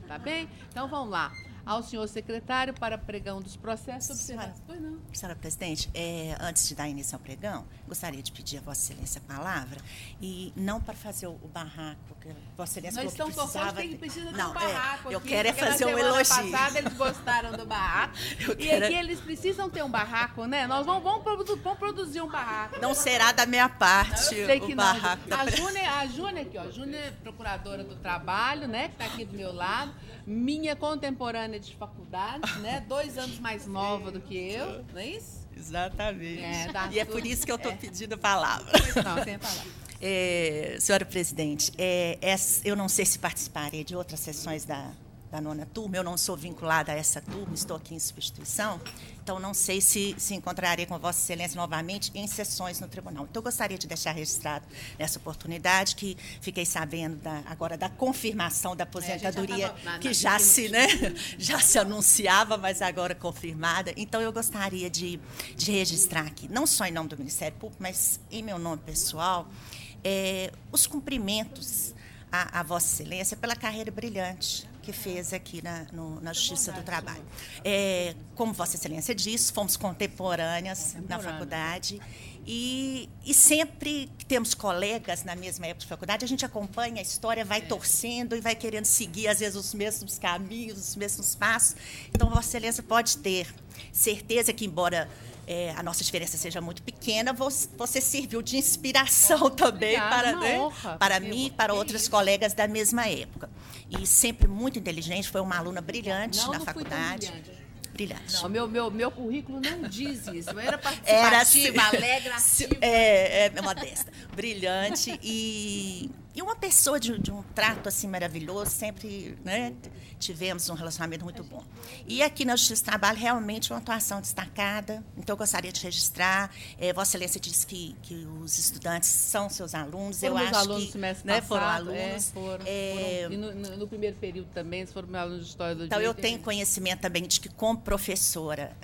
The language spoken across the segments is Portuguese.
Tá bem? Então, vamos lá. Ao senhor secretário para pregão dos processos. Pois não. Senhora presidente, antes de dar início ao pregão, gostaria de pedir a Vossa Excelência a palavra, e não para fazer o barraco, porque Vossa Excelência Nós estamos precisava... que precisa de não, um barraco eu aqui, quero fazer um elogio. Na semana passada eles gostaram do barraco. E aqui eles precisam ter um barraco, né? Nós vamos produzir um barraco. Não será da minha parte o barraco. A Júnia aqui, ó. A Júnia é procuradora do trabalho, né? Que está aqui do meu lado. Minha contemporânea de faculdade, né? 2 anos mais nova do que eu, não é isso? Exatamente. E é por isso que eu estou pedindo a palavra. Não, sem palavra. Senhora presidente, eu não sei se participarei de outras sessões da 9ª turma, eu não sou vinculada a essa turma, estou aqui em substituição, então não sei se encontrarei com Vossa Excelência novamente em sessões no tribunal. Então, eu gostaria de deixar registrado nessa oportunidade que fiquei sabendo agora da confirmação da aposentadoria, que já se anunciava, mas agora confirmada. Então, eu gostaria de registrar aqui, não só em nome do Ministério Público, mas em meu nome pessoal, os cumprimentos a Vossa Excelência pela carreira brilhante que fez aqui na Justiça do Trabalho. Como Vossa Excelência disse, fomos contemporâneas na faculdade e sempre que temos colegas na mesma época de faculdade, a gente acompanha a história, vai torcendo e vai querendo seguir, às vezes, os mesmos caminhos, os mesmos passos. Então, Vossa Excelência pode ter certeza que, embora a nossa diferença seja muito pequena, você serviu de inspiração também para mim e para outros colegas da mesma época. E sempre muito inteligente, foi uma aluna brilhante na faculdade. Brilhante. Não, meu currículo não diz isso. Eu era participativa, alegre, ativa. Modesta. Brilhante e uma pessoa de um trato assim maravilhoso, sempre, né, tivemos um relacionamento muito bom. E aqui na Justiça do Trabalho, realmente, uma atuação destacada. Então, eu gostaria de registrar. Vossa Excelência disse que os estudantes são seus alunos. Foram eu acho alunos que semestre passado, foram alunos. Foram. E no primeiro período também, eles foram alunos de História do Direito. Então, eu tenho conhecimento também de que, como professora,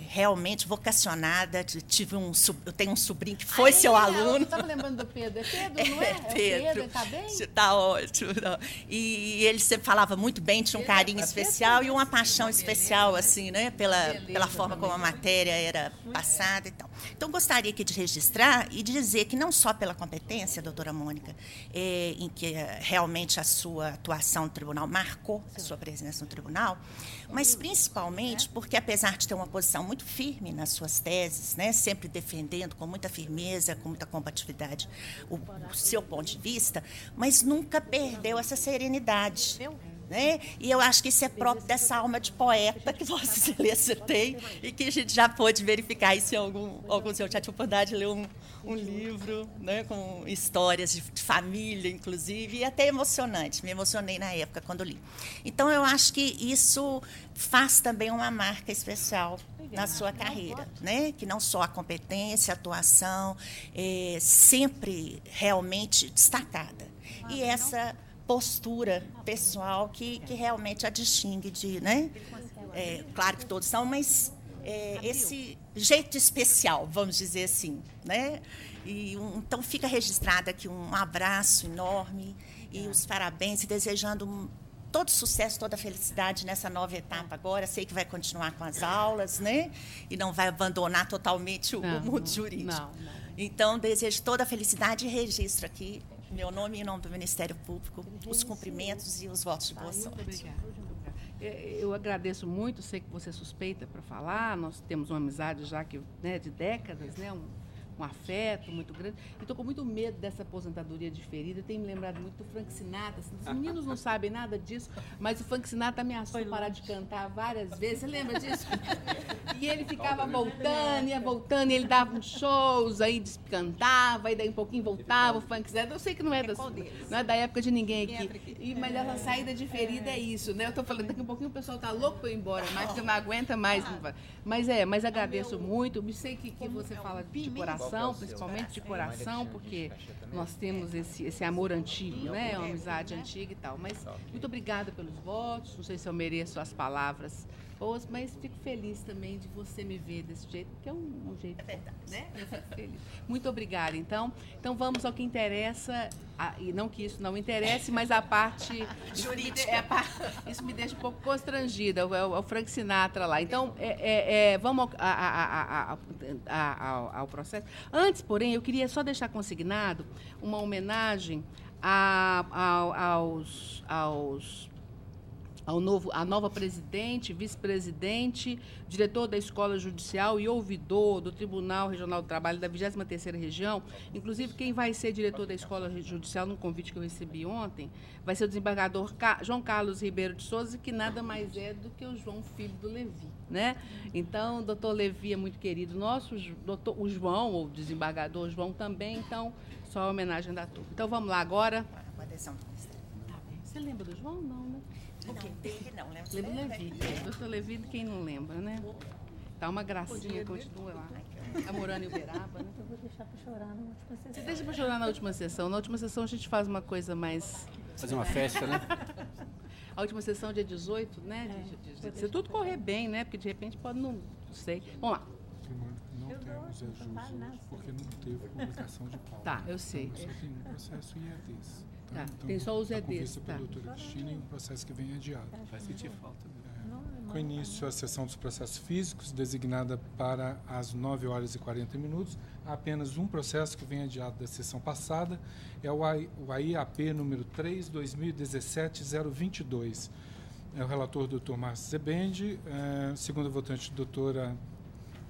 realmente vocacionada, eu tenho um sobrinho que foi seu aluno. Eu estava lembrando do Pedro. É Pedro, não é? Pedro. Está bem? Está ótimo. Não. E ele sempre falava muito bem, tinha um carinho especial e uma paixão especial, assim, né, pela forma como a matéria era passada e tal. Então, gostaria aqui de registrar e dizer que não só pela competência, doutora Mônica, em que realmente a sua atuação no tribunal marcou a sua presença no tribunal, mas principalmente porque, apesar de ter uma posição muito firme nas suas teses, né, sempre defendendo com muita firmeza, com muita combatividade o seu ponto de vista, mas nunca perdeu essa serenidade. Né? E eu acho que isso é próprio dessa alma de poeta que Vossa Excelência tem e que a gente já pôde verificar isso em alguns. Eu já tive a oportunidade de ler um livro, né, com histórias de família, inclusive, e até emocionante. Me emocionei na época quando li. Então, eu acho que isso faz também uma marca especial na sua carreira, né? Que não só a competência, a atuação, sempre realmente destacada. E essa postura pessoal que realmente a distingue de, né? Claro que todos são, mas esse jeito especial, vamos dizer assim, né? Então fica registrado aqui um abraço enorme e os parabéns e desejando todo sucesso, toda felicidade nessa nova etapa agora. Sei que vai continuar com as aulas, né? E não vai abandonar totalmente o mundo jurídico. Não. Então, desejo toda a felicidade e registro aqui meu nome e em nome do Ministério Público, os cumprimentos e os votos de boa sorte. Muito obrigada. Eu agradeço muito, sei que você é suspeita para falar, nós temos uma amizade já de décadas, né? Um afeto muito grande. E estou com muito medo dessa aposentadoria diferida. Tenho me lembrado muito do Frank Sinatra. Os meninos não sabem nada disso, mas o Frank Sinatra ameaçou parar de cantar várias vezes. Você lembra disso? E ele ficava ia voltando, e ele dava uns shows, aí cantava, e daí um pouquinho voltava o Frank Sinatra. Eu sei que não é da época de ninguém aqui. Mas essa saída diferida é isso, né? Eu estou falando, daqui a pouquinho o pessoal está louco para eu ir embora, mas que não aguenta mais. Mas agradeço muito. Eu sei que você fala de coração, principalmente de coração, porque nós temos esse amor antigo, né? Uma amizade antiga e tal. Mas muito obrigada pelos votos. Não sei se eu mereço as palavras boas, mas fico feliz também de você me ver desse jeito, porque é um jeito, né? Eu fico feliz. Muito obrigada, então. Então vamos ao que interessa, e não que isso não interesse, mas a parte jurídica. Isso me deixa um pouco constrangida, é o Frank Sinatra lá. Então, vamos ao processo. Antes, porém, eu queria só deixar consignado uma homenagem à nova presidente, vice-presidente, diretor da Escola Judicial e ouvidor do Tribunal Regional do Trabalho da 23ª Região. Inclusive, quem vai ser diretor da Escola Judicial, num convite que eu recebi ontem, vai ser o desembargador João Carlos Ribeiro de Souza, que nada mais é do que o João, filho do Levi, né? Então, o doutor Levi é muito querido nosso, o João, ou o desembargador João também, então, só a homenagem da turma. Então, vamos lá agora. Você lembra do João? Não, né? Não, dele não, lembro. Lembra do Levi. Doutor Levi, quem não lembra, né? Tá uma gracinha, continua lá. Tá morando em Uberaba, né? Eu vou deixar para chorar na última sessão. Você deixa para chorar na última sessão. Na última sessão a gente faz uma coisa mais... Fazer uma festa, né? A última sessão é dia 18, né? Se tudo correr bem, né? Porque de repente pode não sei. Vamos lá. Não temos hoje, porque não teve publicação de pauta. Tá, eu sei. Então, só tem um processo em EDs. Tá, então, tem só os EDs. Convista Tá. pela doutora Cristina e um processo que vem adiado. Vai sentir falta. Com início a sessão dos processos físicos, designada para as 9h40, há apenas um processo que vem adiado da sessão passada, é o AIAP número 3-2017-022. É o relator doutor Márcio Zebendi, segunda votante, doutora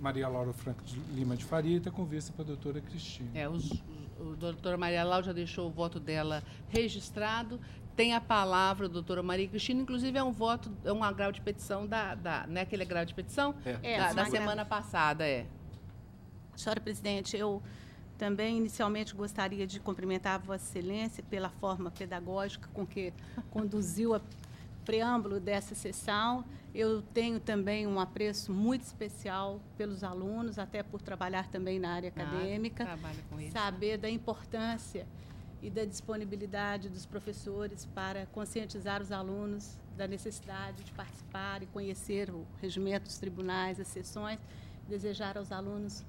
Maria Laura Franco de Lima de Faria, e está com vista para a doutora Cristina. O doutora Maria Laura já deixou o voto dela registrado. Tem a palavra a doutora Maria Cristina, inclusive é um voto, é um agravo de petição não é aquele agravo de petição? Da semana passada, Senhora presidente, eu também inicialmente gostaria de cumprimentar a Vossa Excelência pela forma pedagógica com que conduziu o preâmbulo dessa sessão. Eu tenho também um apreço muito especial pelos alunos, até por trabalhar também na área acadêmica, saber da importância e da disponibilidade dos professores para conscientizar os alunos da necessidade de participar e conhecer o regimento dos tribunais, as sessões, desejar aos alunos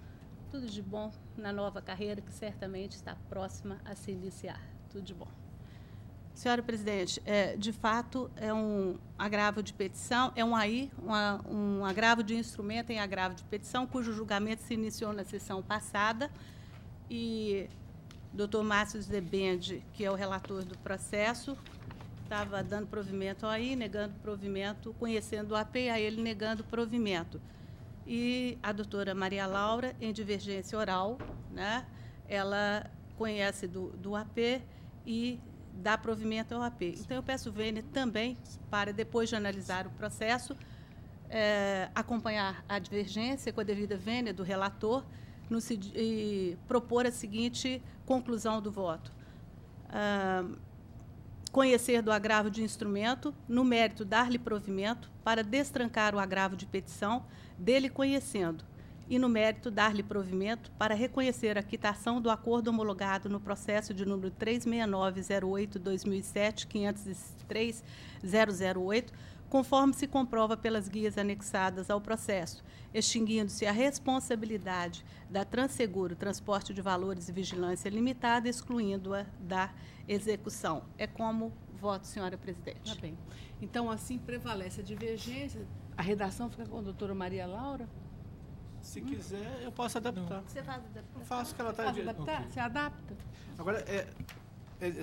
tudo de bom na nova carreira que certamente está próxima a se iniciar. Tudo de bom. Senhora presidente, de fato é um agravo de petição, um agravo de instrumento em agravo de petição, cujo julgamento se iniciou na sessão passada e doutor Márcio Zebendi, que é o relator do processo, estava dando provimento aí, negando provimento, conhecendo o AP, a ele negando provimento. E a doutora Maria Laura, em divergência oral, né, ela conhece do AP e dá provimento ao AP. Então, eu peço vênia também para, depois de analisar o processo, acompanhar a divergência com a devida vênia do relator e propor a seguinte conclusão do voto. Conhecer do agravo de instrumento, no mérito dar-lhe provimento para destrancar o agravo de petição, dele conhecendo, e no mérito dar-lhe provimento para reconhecer a quitação do acordo homologado no processo de número 36908-2007-503-008, conforme se comprova pelas guias anexadas ao processo, extinguindo-se a responsabilidade da Transseguro Transporte de Valores e Vigilância Limitada, excluindo-a da execução. É como voto, senhora presidente. Tá bem. Então, assim, prevalece a divergência. A redação fica com a doutora Maria Laura? Se quiser, eu posso adaptar. Você faz adaptação? Eu faço que ela está... Okay. Você adapta? Agora,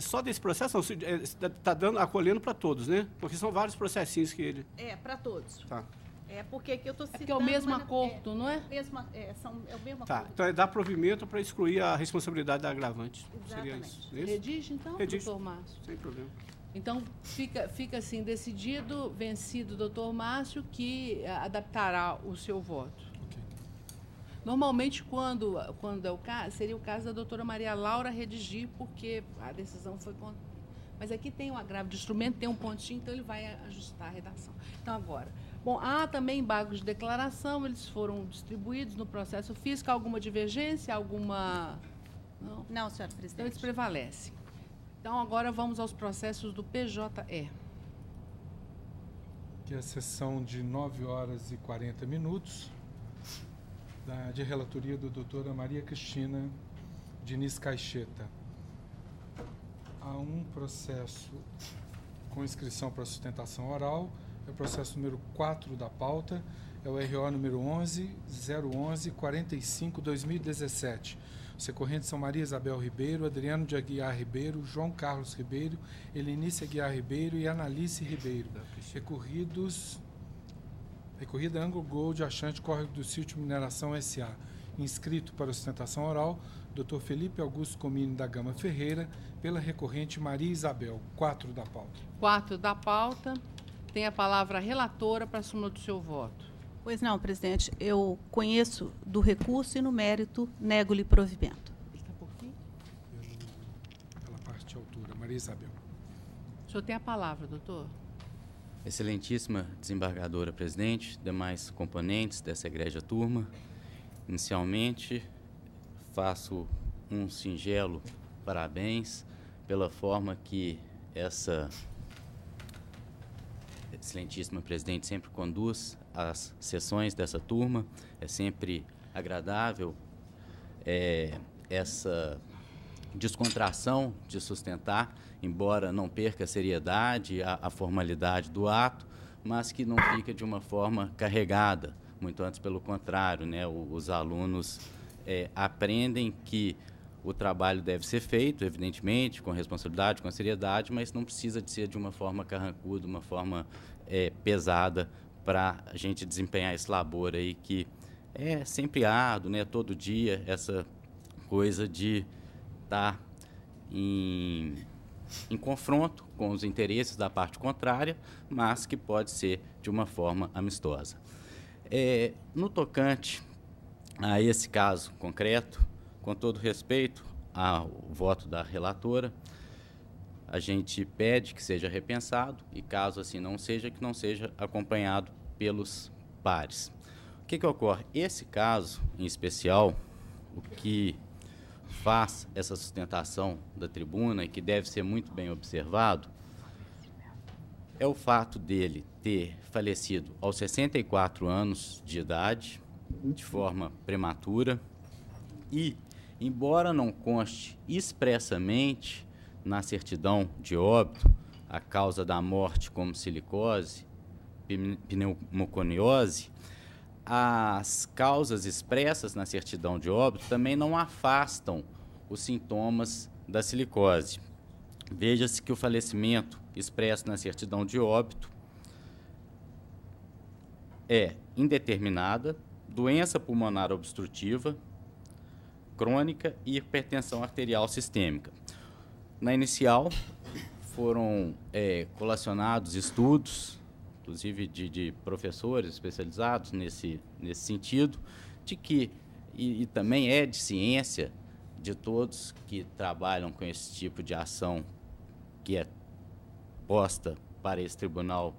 só desse processo, está acolhendo para todos, né? Porque são vários processinhos que ele... Para todos. Tá. Porque que eu estou citando... Porque é o mesmo acordo, não é? É o mesmo acordo. Tá, então é dar provimento para excluir a responsabilidade da agravante. Exatamente. Seria isso? Redige, então, Redige. doutor Márcio. Sem problema. Então, fica assim, decidido, vencido o doutor Márcio, que adaptará o seu voto. Ok. Normalmente, quando é o caso, seria o caso da doutora Maria Laura redigir, porque a decisão foi contra. Mas aqui tem um agravo de instrumento, tem um pontinho, então ele vai ajustar a redação. Então, agora, bom, há também embargos de declaração, eles foram distribuídos no processo físico. Alguma divergência, alguma... Não, senhora presidente. Então, eles prevalecem. Então, agora vamos aos processos do PJE. que é a sessão de 9 horas e 40 minutos, de relatoria do doutora Maria Cristina Diniz Caixeta. Há um processo com inscrição para sustentação oral, é o processo número 4 da pauta, é o RO número 11-011-45-2017. Os recorrentes são Maria Isabel Ribeiro, Adriano de Aguiar Ribeiro, João Carlos Ribeiro, Helenice Aguiar Ribeiro e Analice Ribeiro. Recorrida Anglo Gold, achante Córrego do Sítio Mineração S.A. Inscrito para sustentação oral, Dr. Felipe Augusto Comini da Gama Ferreira, pela recorrente Maria Isabel. 4 da pauta. 4 da pauta. Tem a palavra a relatora para a súmula do seu voto. Pois não, presidente. Eu conheço do recurso e, no mérito, nego-lhe provimento. Ele está por fim? Pela parte de altura. Maria Isabel. O senhor tem a palavra, doutor. Excelentíssima desembargadora presidente, demais componentes dessa egrégia turma, inicialmente faço um singelo parabéns pela forma que essa excelentíssima presidente sempre conduz as sessões dessa turma. É sempre agradável essa descontração de sustentar, embora não perca a seriedade, a formalidade do ato, mas que não fica de uma forma carregada, muito antes pelo contrário, né? Os alunos aprendem que o trabalho deve ser feito, evidentemente, com responsabilidade, com seriedade, mas não precisa de ser de uma forma carrancuda, uma forma pesada, para a gente desempenhar esse labor aí que é sempre árduo, né? Todo dia, essa coisa de estar em confronto com os interesses da parte contrária, mas que pode ser de uma forma amistosa. No tocante a esse caso concreto, com todo respeito ao voto da relatora, a gente pede que seja repensado e, caso assim não seja, que não seja acompanhado pelos pares. O que ocorre? Esse caso, em especial, o que faz essa sustentação da tribuna e que deve ser muito bem observado é o fato dele ter falecido aos 64 anos de idade, de forma prematura, e, embora não conste expressamente na certidão de óbito a causa da morte como silicose, pneumoconiose, as causas expressas na certidão de óbito também não afastam os sintomas da silicose. Veja-se que o falecimento expresso na certidão de óbito é indeterminada, doença pulmonar obstrutiva, crônica e hipertensão arterial sistêmica. Na inicial, foram colacionados estudos, inclusive de professores especializados nesse sentido, de que, e também é de ciência, de todos que trabalham com esse tipo de ação que é posta para esse tribunal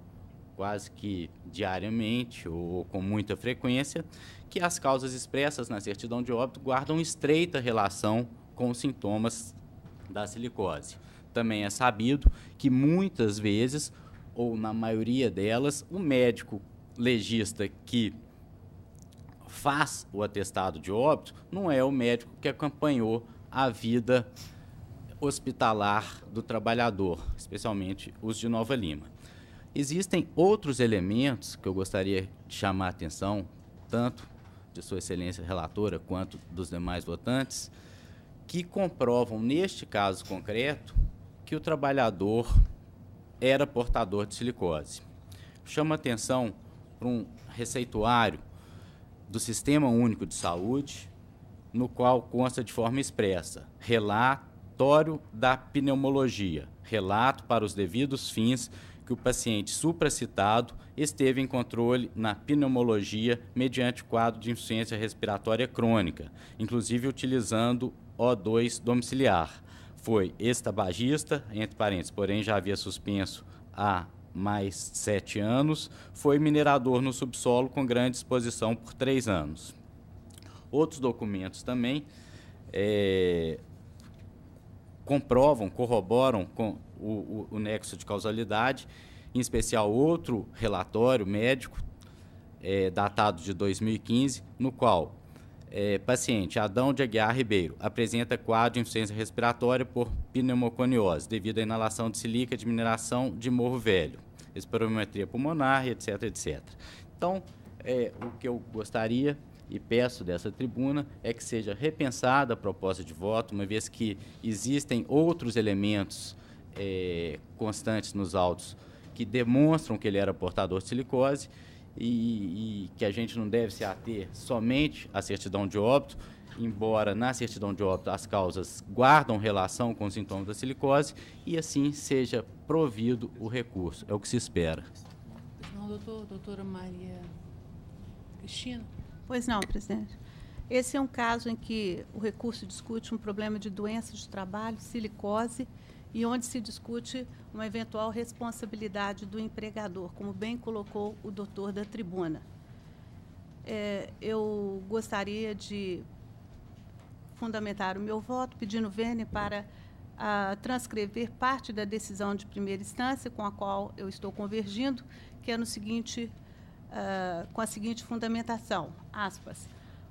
quase que diariamente ou com muita frequência, que as causas expressas na certidão de óbito guardam estreita relação com os sintomas da silicose. Também é sabido que muitas vezes, ou na maioria delas, o médico legista que faz o atestado de óbito não é o médico que acompanhou a vida hospitalar do trabalhador, especialmente os de Nova Lima. Existem outros elementos que eu gostaria de chamar a atenção, tanto de Sua Excelência Relatora quanto dos demais votantes, que comprovam, neste caso concreto, que o trabalhador era portador de silicose. Chama atenção para um receituário do Sistema Único de Saúde, no qual consta de forma expressa: relatório da pneumologia, relato para os devidos fins que o paciente supracitado esteve em controle na pneumologia mediante quadro de insuficiência respiratória crônica, inclusive utilizando O2 domiciliar. Foi ex-tabagista, entre parênteses, porém já havia suspenso há mais 7 anos, foi minerador no subsolo com grande exposição por 3 anos. Outros documentos também comprovam, corroboram com o nexo de causalidade em especial outro relatório médico, datado de 2015, no qual paciente Adão de Aguiar Ribeiro apresenta quadro de insuficiência respiratória por pneumoconiose, devido à inalação de silica de mineração de Morro Velho, espirometria pulmonar, etc, etc. Então, o que eu gostaria e peço dessa tribuna é que seja repensada a proposta de voto, uma vez que existem outros elementos constantes nos autos que demonstram que ele era portador de silicose e que a gente não deve se ater somente à certidão de óbito, embora na certidão de óbito as causas guardam relação com os sintomas da silicose e assim seja provido o recurso. É o que se espera. Não, doutora Maria Cristina. Pois não, presidente. Esse é um caso em que o recurso discute um problema de doença de trabalho, silicose, e onde se discute uma eventual responsabilidade do empregador, como bem colocou o doutor da tribuna. Eu gostaria de fundamentar o meu voto, pedindo vênia para transcrever parte da decisão de primeira instância com a qual eu estou convergindo, que é no seguinte, com a seguinte fundamentação, aspas,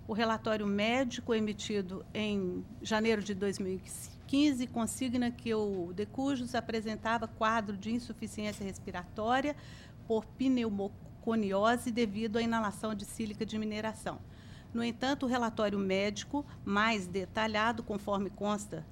o relatório médico emitido em janeiro de 2015 consigna que o Decujus apresentava quadro de insuficiência respiratória por pneumoconiose devido à inalação de sílica de mineração. No entanto, o relatório médico mais detalhado, conforme consta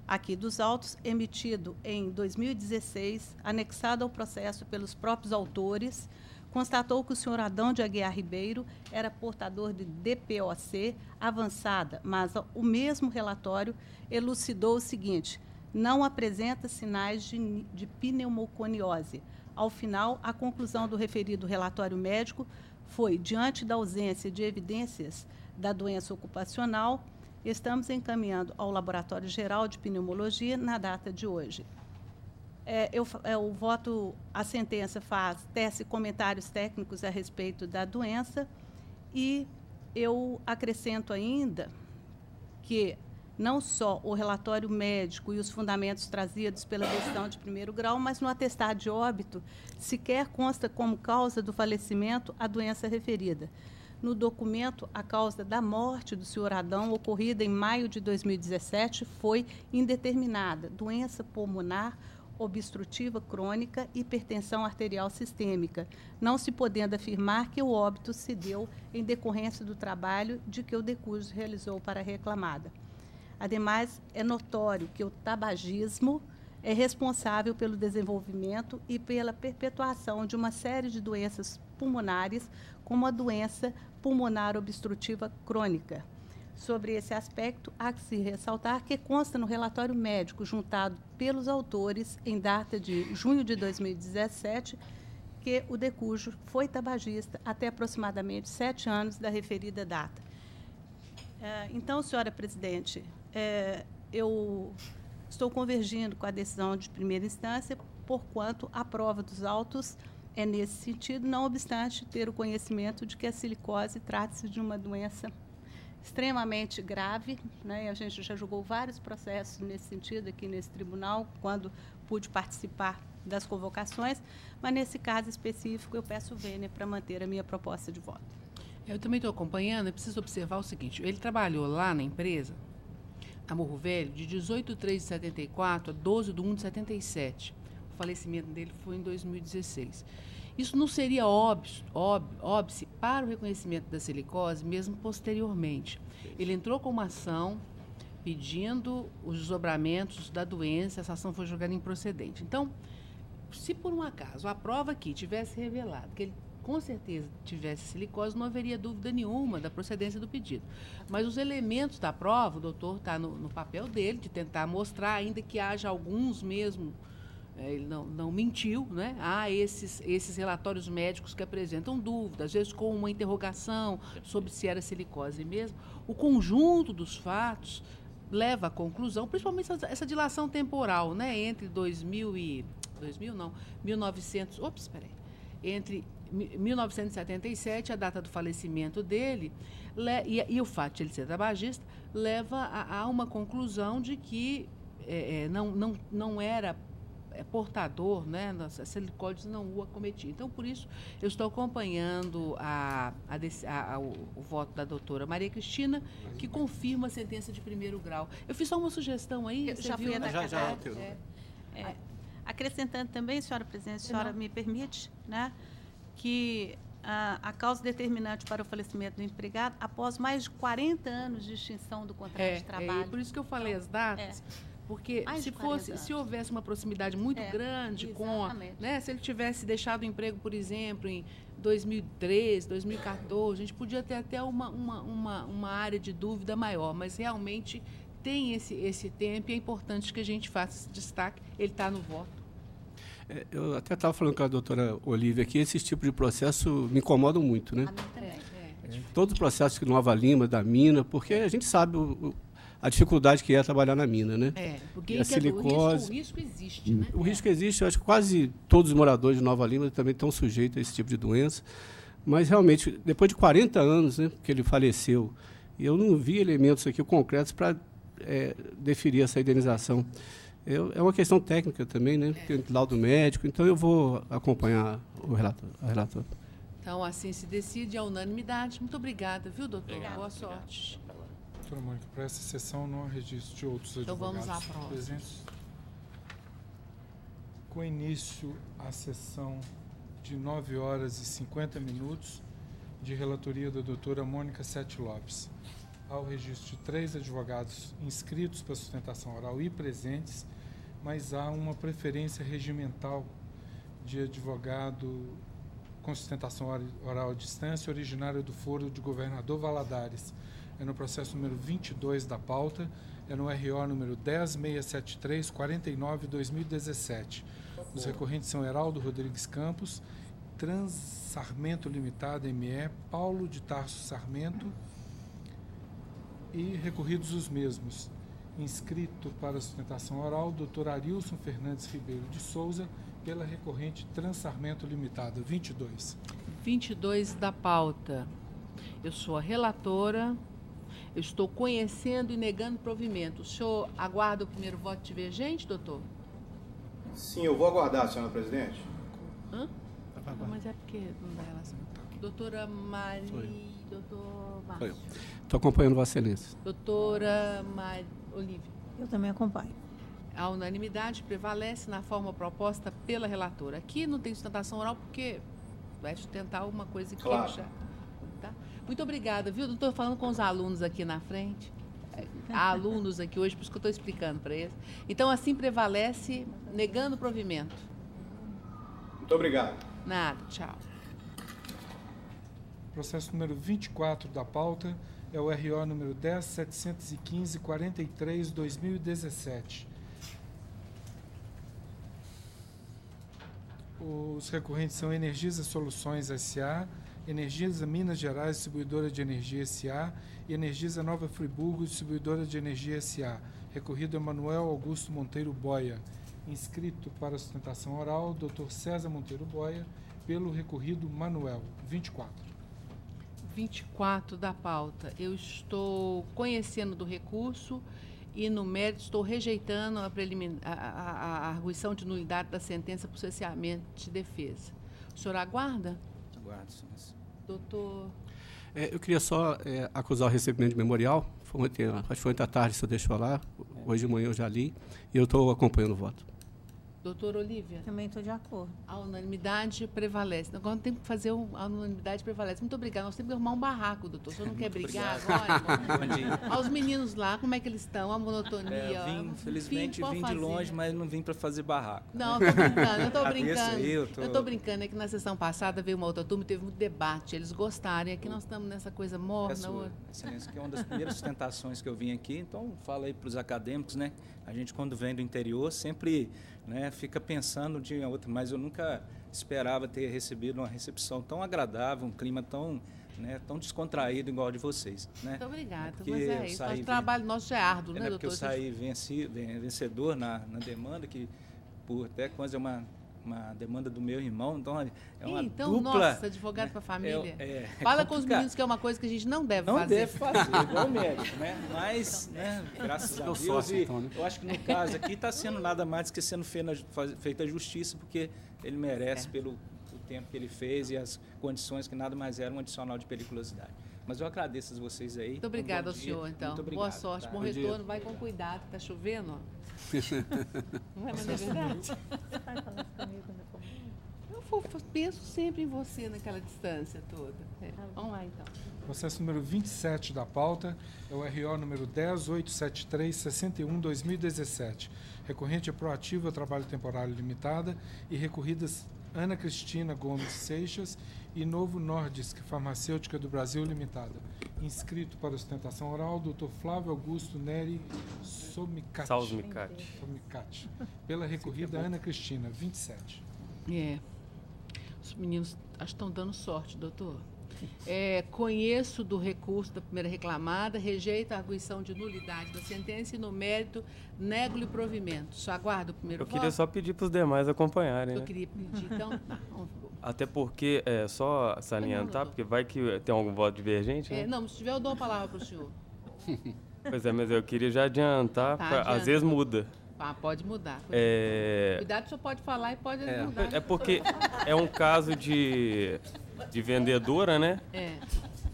aqui dos autos, emitido em 2016, anexado ao processo pelos próprios autores, constatou que o senhor Adão de Aguiar Ribeiro era portador de DPOC avançada, mas o mesmo relatório elucidou o seguinte: não apresenta sinais de pneumoconiose. Ao final, a conclusão do referido relatório médico foi, diante da ausência de evidências da doença ocupacional, estamos encaminhando ao Laboratório Geral de Pneumologia na data de hoje. O voto, a sentença tece comentários técnicos a respeito da doença e eu acrescento ainda que não só o relatório médico e os fundamentos trazidos pela decisão de primeiro grau, mas no atestado de óbito sequer consta como causa do falecimento a doença referida. No documento, a causa da morte do senhor Adão, ocorrida em maio de 2017, foi indeterminada, doença pulmonar obstrutiva crônica, hipertensão arterial sistêmica, não se podendo afirmar que o óbito se deu em decorrência do trabalho de que o Decujus realizou para a reclamada. Ademais, é notório que o tabagismo é responsável pelo desenvolvimento e pela perpetuação de uma série de doenças pulmonares, como a doença pulmonar obstrutiva crônica. Sobre esse aspecto, há que se ressaltar que consta no relatório médico juntado pelos autores em data de junho de 2017 que o Decujus foi tabagista até aproximadamente 7 anos da referida data. Então, senhora presidente, eu estou convergindo com a decisão de primeira instância, porquanto a prova dos autos é nesse sentido, não obstante ter o conhecimento de que a silicose trata-se de uma doença extremamente grave, né? A gente já julgou vários processos nesse sentido aqui nesse tribunal, quando pude participar das convocações, mas nesse caso específico eu peço vênia para manter a minha proposta de voto. Eu também estou acompanhando, eu preciso observar o seguinte, ele trabalhou lá na empresa, a Morro Velho, de 18/3 de 74 a 12/1 de 77. O falecimento dele foi em 2016. Isso não seria óbice para o reconhecimento da silicose, mesmo posteriormente. Ele entrou com uma ação pedindo os desdobramentos da doença, essa ação foi julgada improcedente. Então, se por um acaso a prova aqui tivesse revelado que ele com certeza tivesse silicose, não haveria dúvida nenhuma da procedência do pedido. Mas os elementos da prova, o doutor está no papel dele, de tentar mostrar, ainda que haja alguns mesmo, ele não mentiu, né? Há esses relatórios médicos que apresentam dúvidas, às vezes com uma interrogação sobre se era silicose mesmo. O conjunto dos fatos leva à conclusão, principalmente essa dilação temporal, né? Entre entre 1977, a data do falecimento dele, e o fato de ele ser tabagista, leva a uma conclusão de que não era portador, né, a silicose não o acometia. Então, por isso, eu estou acompanhando o voto da doutora Maria Cristina, que confirma a sentença de primeiro grau. Eu fiz só uma sugestão aí, Eu você já viu, fui né? Já. Acrescentando também, senhora presidente, a senhora me permite, né, que a causa determinante para o falecimento do empregado após mais de 40 anos de extinção do contrato de trabalho. Por isso que eu falei as datas, porque Mais de 40 anos. se houvesse uma proximidade muito grande exatamente. né, se ele tivesse deixado o emprego, por exemplo, em 2013, 2014, a gente podia ter até uma área de dúvida maior, mas realmente tem esse tempo e é importante que a gente faça esse destaque. Ele está no voto. Eu até estava falando com a doutora Olívia aqui, esse tipo de processo me incomodam muito, né? A mim também. Todos os processos que Nova Lima, da mina, porque a gente sabe a dificuldade que é trabalhar na mina, né? Porque E a silicose, o risco existe, né? o risco existe, eu acho que quase todos os moradores de Nova Lima também estão sujeitos a esse tipo de doença. Mas, realmente, depois de 40 anos, né, que ele faleceu, eu não vi elementos aqui concretos para deferir essa indenização. É uma questão técnica também, né? Tem laudo médico, então eu vou acompanhar a relatora. Então, assim se decide a unanimidade. Muito obrigada, viu, doutor? Boa sorte. Doutora Mônica, para essa sessão não há registro de outros Então, advogados vamos à próxima. presentes. Com início a sessão de 9 horas e 50 minutos, de relatoria da doutora Mônica Sete Lopes. Há o registro de 3 advogados inscritos para sustentação oral e presentes, mas há uma preferência regimental de advogado com sustentação oral à distância, originário do Foro de Governador Valadares. É no processo número 22 da pauta, é no RO número 10673-49/2017. Os recorrentes são Heraldo Rodrigues Campos, Transsarmento Limitada, ME, Paulo de Tarso Sarmento e recorridos os mesmos. Inscrito para sustentação oral, Dr. Arilson Fernandes Ribeiro de Souza, pela recorrente Transsarmento Limitada, 22. 22 da pauta. Eu sou a relatora. Eu estou conhecendo e negando provimento. O senhor aguarda o primeiro voto divergente, doutor? Sim, eu vou aguardar, senhora presidente. Não, mas é porque não dá relação. Doutora Maria, doutor Márcio. Estou acompanhando Vossa Excelência. Doutora Olívia. Eu também acompanho. A unanimidade prevalece na forma proposta pela relatora. Aqui não tem sustentação oral porque vai sustentar uma coisa que claro. já... Tá? Muito obrigada, viu? Estou falando com os alunos aqui na frente. Há alunos aqui hoje, por isso que eu estou explicando para eles. Então, assim prevalece, negando o provimento. Muito obrigado. Nada, tchau. Processo número 24 da pauta é o RO número 10.715.43/2017. Os recorrentes são Energisa Soluções S.A., Energisa Minas Gerais, distribuidora de energia S.A. e Energisa Nova Friburgo, distribuidora de energia S.A. Recorrido Emanuel Augusto Monteiro Boia. Inscrito para sustentação oral, Dr. César Monteiro Boia, pelo recorrido Manuel, 24. 24 da pauta. Eu estou conhecendo do recurso e, no mérito, estou rejeitando a arguição de nulidade da sentença por cesseamento de defesa. O senhor aguarda? Aguardo, senhor. Doutor... Eu queria só acusar o recebimento de memorial. Acho que foi ontem à tarde, o senhor deixou lá. Hoje de manhã eu já li e eu estou acompanhando o voto. Doutora Olívia? Também estou de acordo. A unanimidade prevalece. Agora tem que fazer a unanimidade prevalece. Muito obrigada. Nós temos que arrumar um barraco, doutor. O senhor não quer brigar agora? Bom dia. Olha os meninos lá, como é que eles estão? A monotonia. Felizmente vim de longe, mas não vim para fazer barraco. Não, eu estou brincando. Eu estou brincando. Eu estou brincando. É que na sessão passada veio uma outra turma e teve muito debate. Eles gostaram. E aqui nós estamos nessa coisa morna. Excelência, que é uma das primeiras sustentações que eu vim aqui. Então, fala aí para os acadêmicos, né? A gente, quando vem do interior, sempre... né, fica pensando de outra, mas eu nunca esperava ter recebido uma recepção tão agradável, um clima tão, né, tão descontraído igual de vocês. Né? Muito obrigada. Mas é isso. O trabalho nosso já é árduo, né, doutor? Porque eu saí vencedor na demanda, que por até coisa é uma uma demanda do meu irmão, então é uma então, dupla... nossa, advogado para a família. complicado. Fala com os meninos que é uma coisa que a gente não deve fazer. Não deve fazer, igual médico, né? Mas, né, graças a Deus, sócio, então, né? eu acho que no caso aqui está sendo nada mais do que sendo feita a justiça, porque ele merece pelo o tempo que ele fez e as condições que nada mais eram um adicional de periculosidade. Mas eu agradeço a vocês aí. Muito obrigada ao senhor, então. Muito obrigado, boa sorte, bom retorno. Vai com cuidado, que está chovendo, ó. Não é, mas não é verdade? Eu penso sempre em você naquela distância toda. Vamos lá, então. Processo número 27 da pauta é o RO número 10873-61-2017. Recorrente é Proativa Trabalho Temporário Limitada e recorridas Ana Cristina Gomes Seixas e Novo Nordisk Farmacêutica do Brasil Limitada. Inscrito para ostentação oral, Dr. Flávio Augusto Neri Somicati. Pela recorrida Ana Cristina, 27. Os meninos acho que estão dando sorte, doutor. Conheço do recurso da primeira reclamada, rejeito a arguição de nulidade da sentença e, no mérito, nego-lhe provimento. Só aguardo o primeiro voto. Eu queria só pedir para os demais acompanharem. Eu queria pedir, então... Até porque, só salientar, porque vai que tem algum voto divergente, né? Não, se tiver, eu dou a palavra para o senhor. Pois mas eu queria já adiantar, às vezes muda. Pode mudar. Cuidado, o senhor pode falar e pode mudar. É porque é um caso de vendedora, né?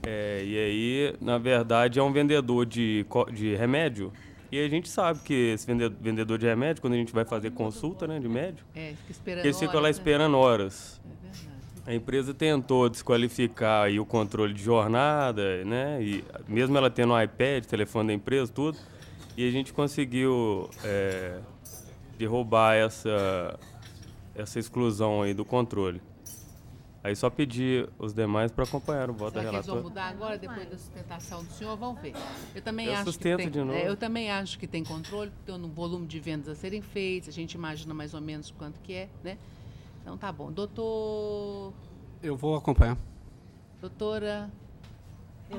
E aí, na verdade, é um vendedor de remédio. E a gente sabe que esse vendedor de remédio, quando a gente vai fazer consulta, né, de médico, fica esperando eles ficam lá esperando horas. A empresa tentou desqualificar aí o controle de jornada, né? E mesmo ela tendo um iPad, telefone da empresa, tudo, e a gente conseguiu derrubar essa exclusão aí do controle. Aí só pedir os demais para acompanhar o voto da relatora. Será que eles vão mudar agora, depois da sustentação do senhor? Vamos ver. Eu também acho que tem controle, tem um volume de vendas a serem feitas, a gente imagina mais ou menos quanto que é, né? Então tá bom. Doutor... Eu vou acompanhar. Doutora...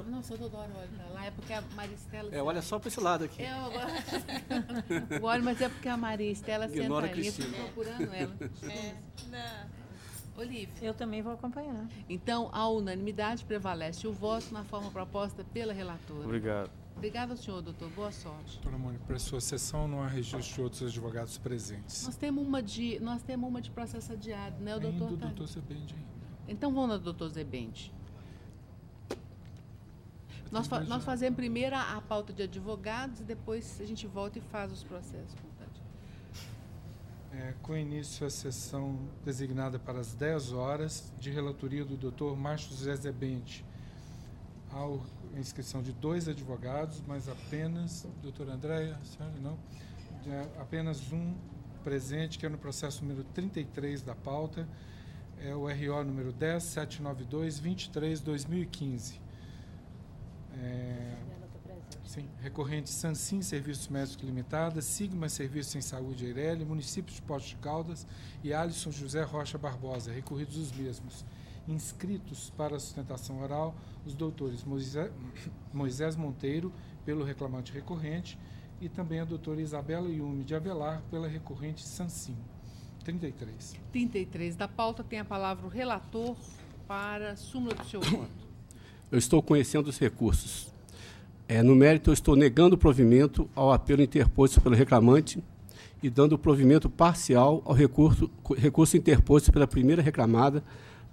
Nossa, eu adoro olho pra lá, é porque a Maristela... olha só para esse lado aqui. Eu olho, mas é porque a Maristela senta ali, eu fico procurando ela. Olívia. Eu também vou acompanhar. Então, a unanimidade prevalece o voto na forma proposta pela relatora. Obrigado. Obrigada ao senhor, doutor. Boa sorte. Doutora Mônica, para a sua sessão não há registro de outros advogados presentes. Nós temos uma de processo adiado, né? O doutor do doutor Zebende ainda. Então, vamos no doutor Zebende. Nós fazemos primeiro a pauta de advogados e depois a gente volta e faz os processos. Com início a sessão designada para as 10 horas, de relatoria do Dr. Márcio José Zebende. Há a inscrição de 2 advogados, mas apenas... Doutora Andréia, senhora, não? Apenas um presente, que é no processo número 33 da pauta, é o RO número 10792-23-2015. Sim, recorrente Sansim Serviços Médicos Limitada, Sigma Serviços em Saúde Eireli, Município de Poços de Caldas e Alisson José Rocha Barbosa, recorridos os mesmos. Inscritos para a sustentação oral, os doutores Moisés Monteiro, pelo reclamante recorrente, e também a doutora Isabela Yume de Avelar, pela recorrente Sansim. 33. 33 da pauta, tem a palavra o relator para a súmula do seu voto. Eu estou conhecendo os recursos. No mérito, eu estou negando o provimento ao apelo interposto pelo reclamante e dando o provimento parcial ao recurso interposto pela primeira reclamada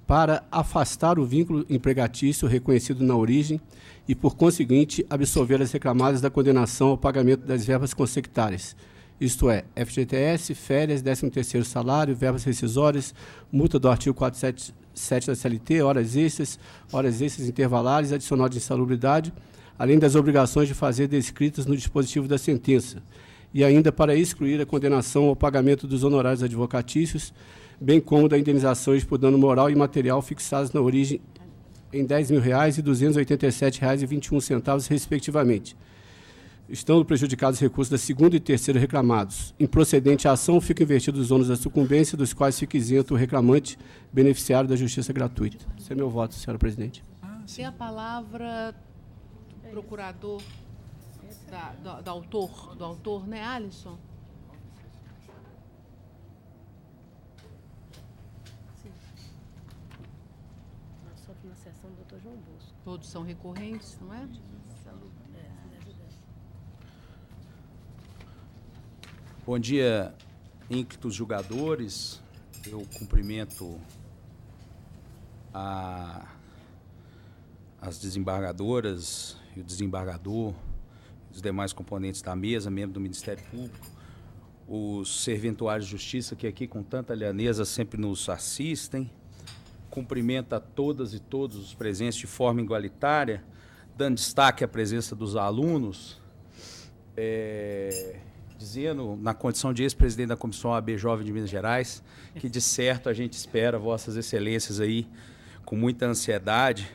para afastar o vínculo empregatício reconhecido na origem e, por conseguinte, absolver as reclamadas da condenação ao pagamento das verbas consectárias, isto é, FGTS, férias, 13º salário, verbas rescisórias, multa do artigo 477 da CLT, horas extras intervalares, adicional de insalubridade, além das obrigações de fazer descritas no dispositivo da sentença, e ainda para excluir a condenação ao pagamento dos honorários advocatícios, bem como da indenizações por dano moral e material fixadas na origem em R$ 10.000 e R$ 287,21, respectivamente. Estando prejudicados os recursos da segunda e terceira reclamados. Improcedente a ação, ficam invertidos os ônus da sucumbência, dos quais fica isento o reclamante beneficiário da justiça gratuita. Esse é meu voto, senhora presidente. Tem a palavra do procurador, do autor, né, Alisson? na sessão do Dr. João Bosco. Todos são recorrentes, não é? Bom dia, ínclitos julgadores. Eu cumprimento as desembargadoras e o desembargador, os demais componentes da mesa, membros do Ministério Público, os serventuários de justiça que aqui com tanta alianeza sempre nos assistem. Cumprimento a todas e todos os presentes de forma igualitária, dando destaque à presença dos alunos, dizendo, na condição de ex-presidente da Comissão OAB Jovem de Minas Gerais, que de certo a gente espera Vossas Excelências aí com muita ansiedade.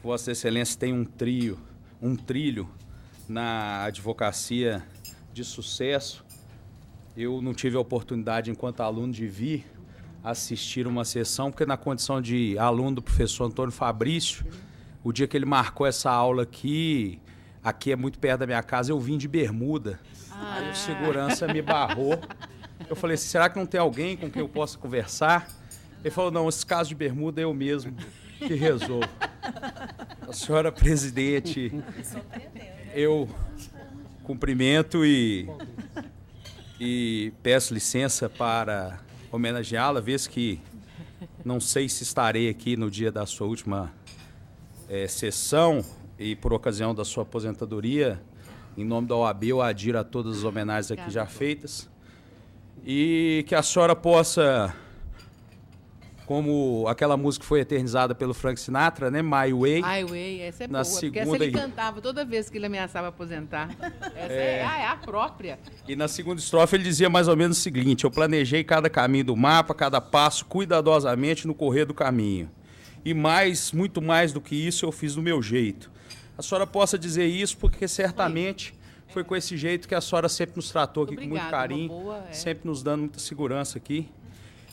Vossas Excelências têm um trilho na advocacia de sucesso. Eu não tive a oportunidade, enquanto aluno, de vir assistir uma sessão, porque na condição de aluno do professor Antônio Fabrício, o dia que ele marcou essa aula aqui é muito perto da minha casa, eu vim de bermuda. Aí o segurança me barrou. Eu falei assim, será que não tem alguém com quem eu possa conversar? Ele falou, não, esse caso de bermuda é eu mesmo que resolvo. A senhora presidente, eu cumprimento e peço licença para homenageá-la, vez que não sei se estarei aqui no dia da sua última sessão e por ocasião da sua aposentadoria. Em nome da OAB, eu adiro a todas as homenagens aqui já feitas. E que a senhora possa, como aquela música que foi eternizada pelo Frank Sinatra, né? My Way. My Way, essa é boa, porque essa ele cantava toda vez que ele ameaçava aposentar. Essa é a própria. E na segunda estrofe ele dizia mais ou menos o seguinte: eu planejei cada caminho do mapa, cada passo cuidadosamente no correr do caminho. E muito mais do que isso eu fiz do meu jeito. A senhora possa dizer isso porque certamente foi com esse jeito que a senhora sempre nos tratou aqui. Obrigada, com muito carinho, sempre nos dando muita segurança aqui.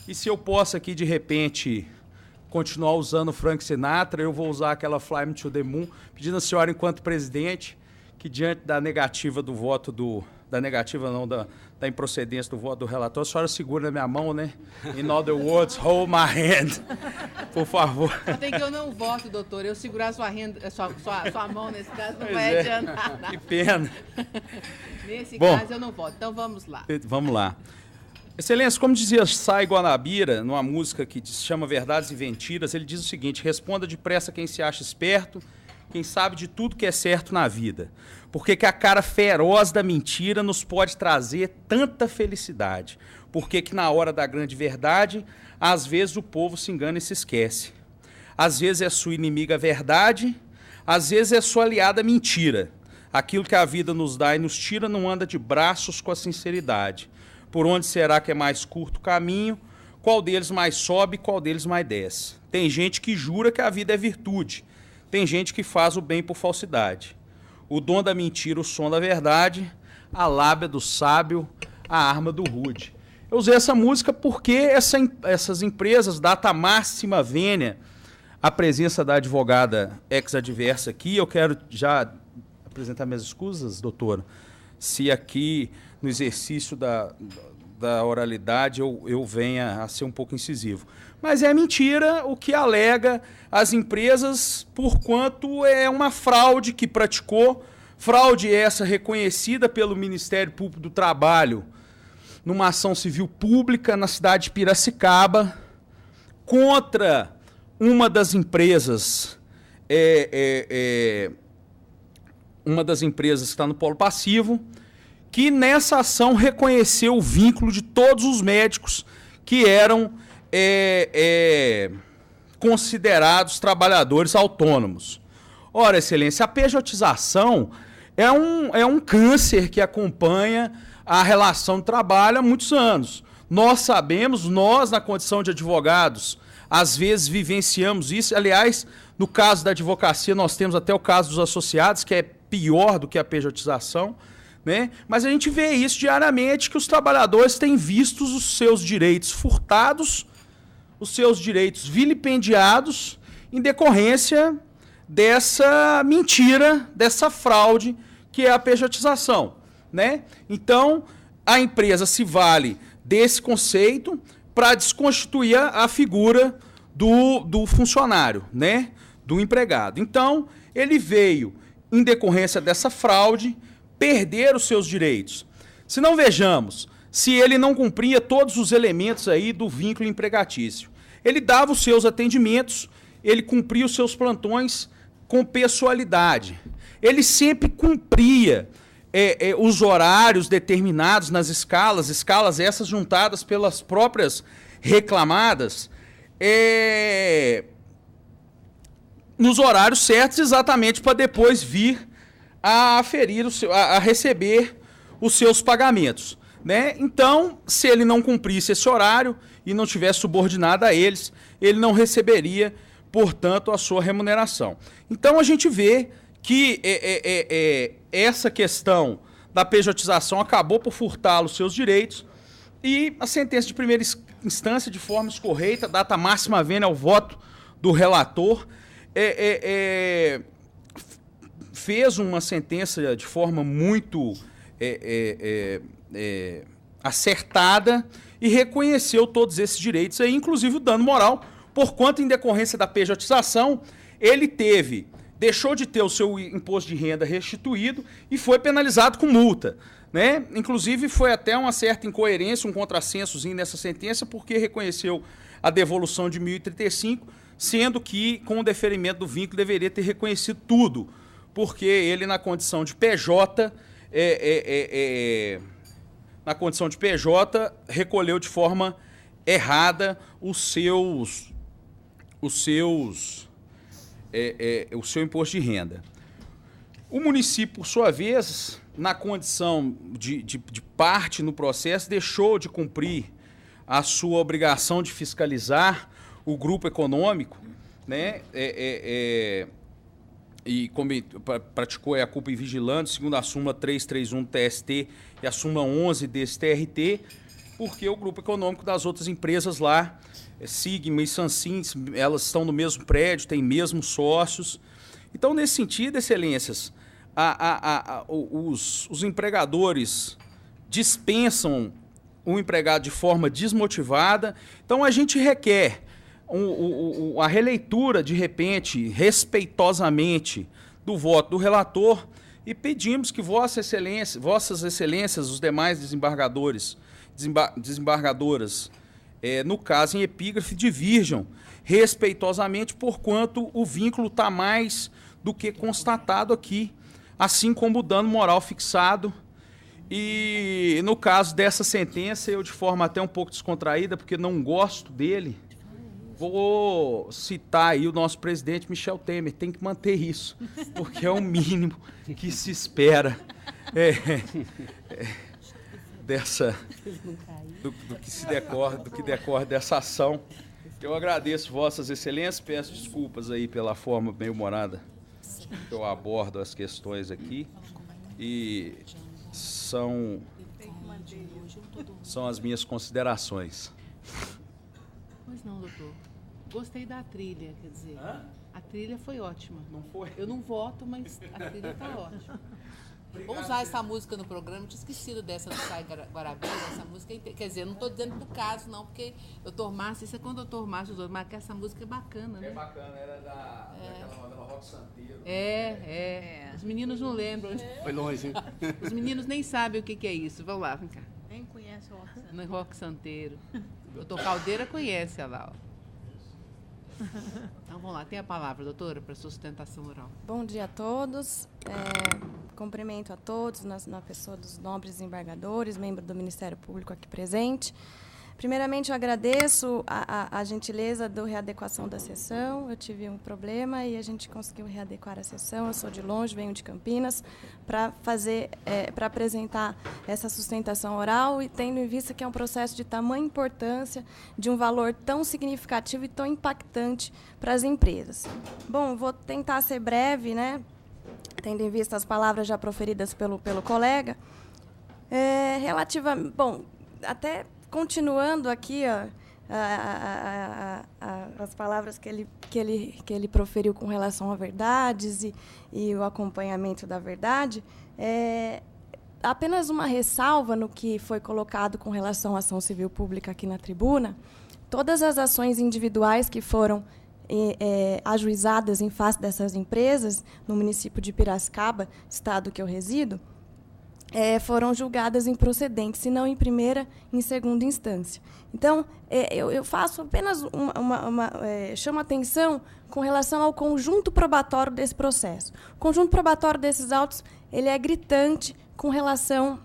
E se eu posso aqui, de repente, continuar usando o Frank Sinatra, eu vou usar aquela Fly Me to the Moon, pedindo à senhora, enquanto presidente, que diante da negativa do voto da improcedência do voto do relator, a senhora segura na minha mão, né? In other words, hold my hand. Por favor. Tem que eu não voto, doutor. Eu segurar sua mão nesse caso não vai adiantar nada. Que pena. Nesse caso eu não voto. Então vamos lá. Vamos lá. Excelência, como dizia Sai Guanabira, numa música que se chama Verdades e Mentiras, ele diz o seguinte: responda depressa quem se acha esperto, quem sabe de tudo que é certo na vida. Porque que a cara feroz da mentira nos pode trazer tanta felicidade. Porque que na hora da grande verdade, às vezes o povo se engana e se esquece. Às vezes é sua inimiga a verdade, às vezes é sua aliada a mentira. Aquilo que a vida nos dá e nos tira não anda de braços com a sinceridade. Por onde será que é mais curto o caminho? Qual deles mais sobe, qual deles mais desce? Tem gente que jura que a vida é virtude. Tem gente que faz o bem por falsidade. O dom da mentira, o som da verdade, a lábia do sábio, a arma do rude. Eu usei essa música porque essas empresas, data máxima vênia, a presença da advogada ex-adversa aqui, eu quero já apresentar minhas escusas, doutora, se aqui no exercício da oralidade eu venha a ser um pouco incisivo. Mas é mentira o que alega as empresas, porquanto é uma fraude que praticou, fraude essa reconhecida pelo Ministério Público do Trabalho, numa ação civil pública na cidade de Piracicaba, contra uma das empresas, que está no polo passivo, que nessa ação reconheceu o vínculo de todos os médicos que eram considerados trabalhadores autônomos. Ora, Excelência, a pejotização é um câncer que acompanha a relação de trabalho há muitos anos. Nós sabemos, nós, na condição de advogados, às vezes vivenciamos isso. Aliás, no caso da advocacia, nós temos até o caso dos associados, que é pior do que a pejotização, né? Mas a gente vê isso diariamente, que os trabalhadores têm visto os seus direitos furtados, os seus direitos vilipendiados, em decorrência dessa mentira, dessa fraude, que é a pejotização, né? Então, a empresa se vale desse conceito para desconstituir a figura do funcionário, né? Do empregado. Então, ele veio, em decorrência dessa fraude, perder os seus direitos. Se não vejamos, se ele não cumpria todos os elementos aí do vínculo empregatício. Ele dava os seus atendimentos, ele cumpria os seus plantões com pessoalidade. Ele sempre cumpria os horários determinados nas escalas essas juntadas pelas próprias reclamadas, nos horários certos, exatamente para depois vir a aferir a receber os seus pagamentos, né? Então, se ele não cumprisse esse horário e não tivesse subordinado a eles, ele não receberia, portanto, a sua remuneração. Então, a gente vê que essa questão da pejotização acabou por furtá-lo os seus direitos e a sentença de primeira instância, de forma escorreita, data máxima vênia ao voto do relator, fez uma sentença de forma muito acertada e reconheceu todos esses direitos, aí, inclusive o dano moral, porquanto, em decorrência da pejotização, ele deixou de ter o seu imposto de renda restituído e foi penalizado com multa, né? Inclusive, foi até uma certa incoerência, um contrassensozinho nessa sentença, porque reconheceu a devolução de 1.035, sendo que, com o deferimento do vínculo, deveria ter reconhecido tudo, porque ele, na condição de PJ, recolheu de forma errada o seu imposto de renda. O município, por sua vez, na condição de parte no processo, deixou de cumprir a sua obrigação de fiscalizar o grupo econômico, né? E praticou a culpa invigilante, segundo a súmula 331 do TST e a súmula 11 desse TRT, porque o grupo econômico das outras empresas lá, Sigma e Sansim, elas estão no mesmo prédio, têm mesmos sócios. Então, nesse sentido, excelências, os empregadores dispensam o empregado de forma desmotivada. Então, a gente requer a releitura, de repente, respeitosamente, do voto do relator e pedimos que vossas excelências, os demais desembargadores, desembargadoras, no caso em epígrafe, divirjam respeitosamente, porquanto o vínculo está mais do que constatado aqui, assim como o dano moral fixado. E no caso dessa sentença, eu de forma até um pouco descontraída, porque não gosto dele, vou citar aí o nosso presidente Michel Temer, tem que manter isso, porque é o mínimo que se espera do que decorre dessa ação. Eu agradeço vossas excelências, peço desculpas aí pela forma bem-humorada que eu abordo as questões aqui, e são as minhas considerações. Pois não, doutor. Gostei da trilha, quer dizer. A trilha foi ótima. Não foi? Eu não voto, mas a trilha está ótima. Vou usar essa música no programa, tinha esquecido dessa do Sai Guarabira, essa música, quer dizer, não estou dizendo do caso, não, porque doutor Márcio, isso é quando o doutor Márcio, que essa música é bacana, né? É bacana, era daquela novela Rock Santeiro. Os meninos não lembram. Foi longe, hein? Os meninos nem sabem o que é isso. Vamos lá, vem cá. Quem conhece o Rock Santeiro? No Rock Santeiro. O doutor Caldeira conhece a lá, ó. Então, vamos lá. Tem a palavra, doutora, para sustentação oral. Bom dia a todos. Cumprimento a todos, na pessoa dos nobres desembargadores, membro do Ministério Público aqui presente. Primeiramente, eu agradeço a gentileza da readequação da sessão. Eu tive um problema e a gente conseguiu readequar a sessão. Eu sou de longe, venho de Campinas, para apresentar essa sustentação oral, e tendo em vista que é um processo de tamanha importância, de um valor tão significativo e tão impactante para as empresas. Bom, vou tentar ser breve, né? Tendo em vista as palavras já proferidas pelo colega. Bom, até continuando aqui, ó, as palavras que ele proferiu com relação a verdades e o acompanhamento da verdade, apenas uma ressalva no que foi colocado com relação à ação civil pública aqui na tribuna, todas as ações individuais que foram ajuizadas em face dessas empresas, no município de Piracicaba, estado que eu resido, foram julgadas improcedentes, se não em primeira, em segunda instância. Então, eu faço apenas chamo atenção com relação ao conjunto probatório desse processo. O conjunto probatório desses autos ele é gritante com relação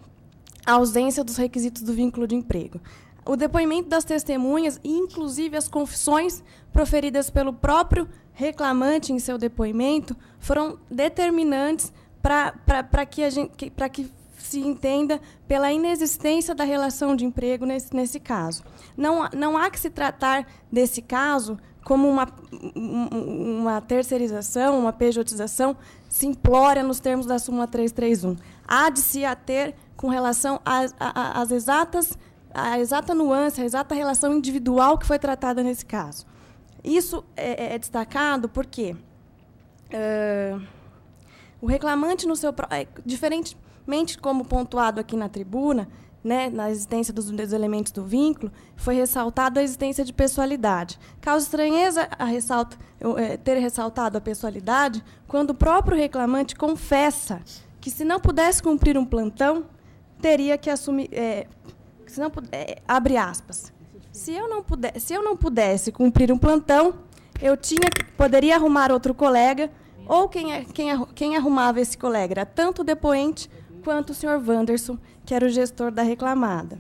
à ausência dos requisitos do vínculo de emprego. O depoimento das testemunhas, e inclusive as confissões proferidas pelo próprio reclamante em seu depoimento, foram determinantes para que se entenda pela inexistência da relação de emprego nesse caso. Não há que se tratar desse caso como uma terceirização, uma pejotização simplória nos termos da súmula 331. Há de se ater com relação à exata nuance, a exata relação individual que foi tratada nesse caso. Isso é destacado porque o reclamante, diferentemente como pontuado aqui na tribuna, né, na existência dos elementos do vínculo, foi ressaltado a existência de pessoalidade. Causa estranheza ter ressaltado a pessoalidade quando o próprio reclamante confessa que, se não pudesse cumprir um plantão, teria que assumir... abre aspas. Se eu não pudesse cumprir um plantão, poderia arrumar outro colega, ou quem arrumava esse colega era tanto o depoente quanto o senhor Wanderson, que era o gestor da reclamada.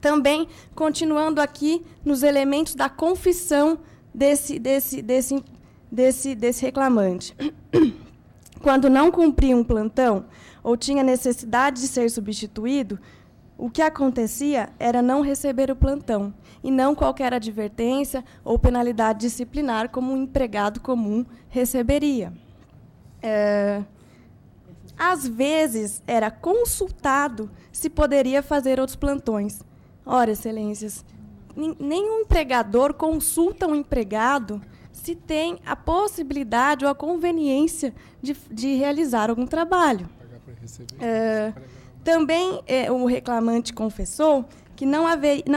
Também, continuando aqui nos elementos da confissão desse reclamante. Quando não cumpria um plantão ou tinha necessidade de ser substituído, o que acontecia era não receber o plantão, e não qualquer advertência ou penalidade disciplinar como um empregado comum receberia. Às vezes, era consultado se poderia fazer outros plantões. Ora, excelências, nenhum empregador consulta um empregado se tem a possibilidade ou a conveniência de realizar algum trabalho. Também o reclamante confessou que não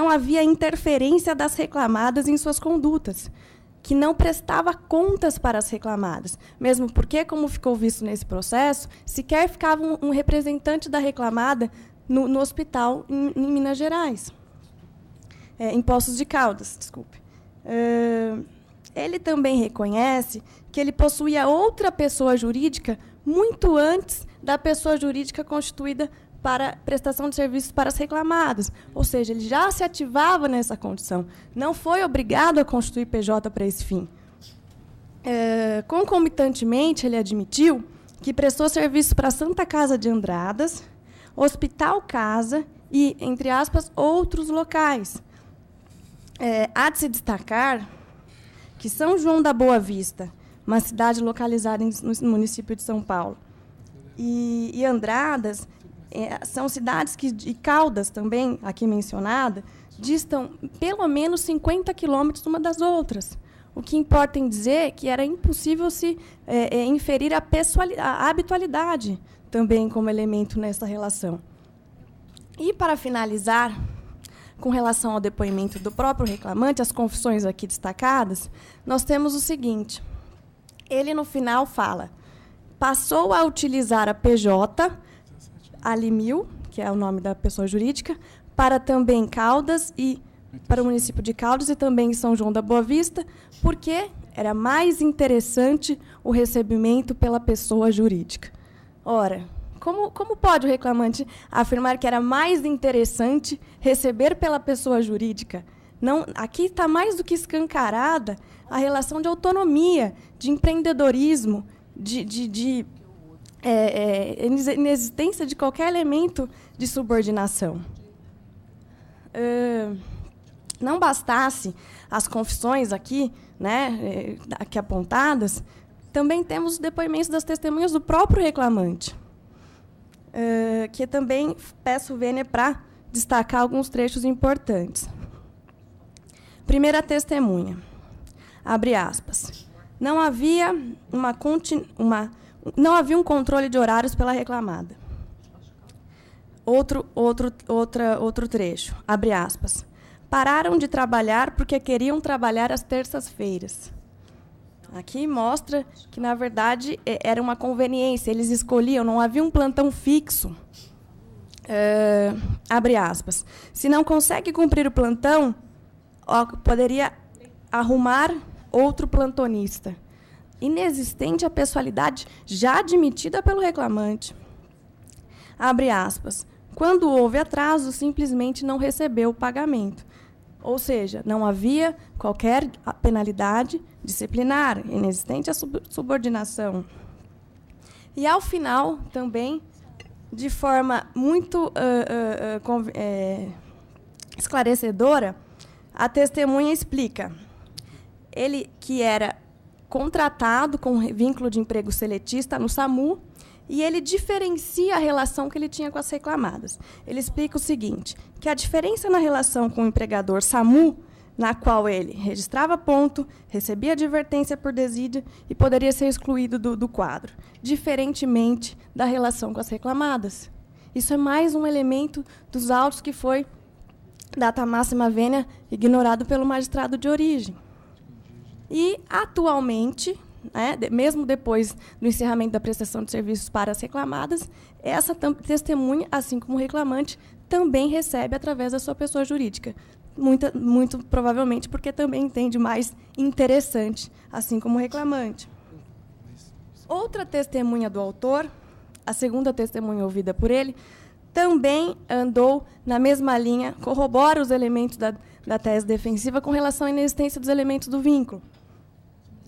havia interferência das reclamadas em suas condutas, que não prestava contas para as reclamadas, mesmo porque, como ficou visto nesse processo, sequer ficava um representante da reclamada no hospital em Minas Gerais, em Poços de Caldas, desculpe. Ele também reconhece que ele possuía outra pessoa jurídica muito antes da pessoa jurídica constituída para prestação de serviços para as reclamadas. Ou seja, ele já se ativava nessa condição. Não foi obrigado a constituir PJ para esse fim. Concomitantemente, ele admitiu que prestou serviços para a Santa Casa de Andradas, Hospital Casa e, entre aspas, outros locais. Há de se destacar que São João da Boa Vista, uma cidade localizada no município de São Paulo, e Andradas, são cidades e Caldas também, aqui mencionada, distam pelo menos 50 quilômetros uma das outras. O que importa em dizer que era impossível se inferir a habitualidade também como elemento nessa relação. E, para finalizar, com relação ao depoimento do próprio reclamante, as confissões aqui destacadas, nós temos o seguinte. Ele, no final, fala: passou a utilizar a PJ, Alimil, que é o nome da pessoa jurídica, para também Caldas e para o município de Caldas e também São João da Boa Vista, porque era mais interessante o recebimento pela pessoa jurídica. Ora, como pode o reclamante afirmar que era mais interessante receber pela pessoa jurídica? Não, aqui está mais do que escancarada a relação de autonomia, de empreendedorismo, de inexistência de qualquer elemento de subordinação. Não bastasse as confissões aqui, né, aqui apontadas, também temos os depoimentos das testemunhas do próprio reclamante, que também peço vênia para destacar alguns trechos importantes. Primeira testemunha, abre aspas, não havia um controle de horários pela reclamada. Outro trecho, abre aspas. pararam de trabalhar porque queriam trabalhar às terças-feiras. Aqui mostra que, na verdade, era uma conveniência. Eles escolhiam, não havia um plantão fixo. Abre aspas. Se não consegue cumprir o plantão, poderia arrumar outro plantonista. Inexistente a pessoalidade já admitida pelo reclamante. Abre aspas. Quando houve atraso, simplesmente não recebeu o pagamento. Ou seja, não havia qualquer penalidade disciplinar, inexistente a subordinação. E, ao final, também, de forma muito esclarecedora, a testemunha explica ele que era contratado com vínculo de emprego seletista no SAMU, e ele diferencia a relação que ele tinha com as reclamadas. Ele explica o seguinte, que a diferença na relação com o empregador SAMU, na qual ele registrava ponto, recebia advertência por desídia e poderia ser excluído do quadro, diferentemente da relação com as reclamadas. Isso é mais um elemento dos autos que foi, data máxima vênia, ignorado pelo magistrado de origem. E, atualmente, mesmo depois do encerramento da prestação de serviços para as reclamadas, essa testemunha, assim como o reclamante, também recebe através da sua pessoa jurídica. Muito provavelmente porque também entende mais interessante, assim como o reclamante. Outra testemunha do autor, a segunda testemunha ouvida por ele, também andou na mesma linha, corrobora os elementos da tese defensiva com relação à inexistência dos elementos do vínculo.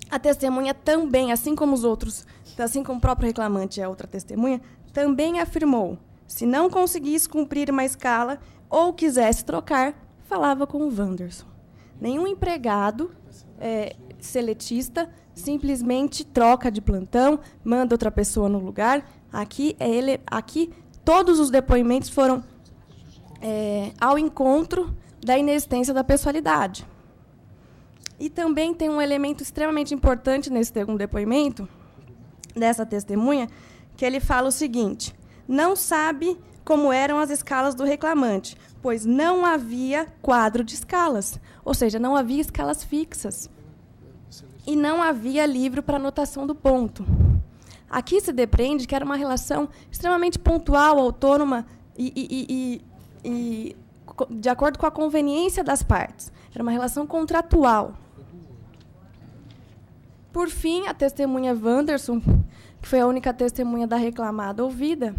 A testemunha também, assim como os outros, assim como o próprio reclamante e a outra testemunha, também afirmou, se não conseguisse cumprir uma escala ou quisesse trocar, falava com o Wanderson. Nenhum empregado seletista simplesmente troca de plantão, manda outra pessoa no lugar. Aqui todos os depoimentos foram ao encontro da inexistência da pessoalidade. E também tem um elemento extremamente importante nesse segundo depoimento, dessa testemunha, que ele fala o seguinte, não sabe como eram as escalas do reclamante, pois não havia quadro de escalas, ou seja, não havia escalas fixas. E não havia livro para anotação do ponto. Aqui se depreende que era uma relação extremamente pontual, autônoma e de acordo com a conveniência das partes. Era uma relação contratual. Por fim, a testemunha Wanderson, que foi a única testemunha da reclamada ouvida,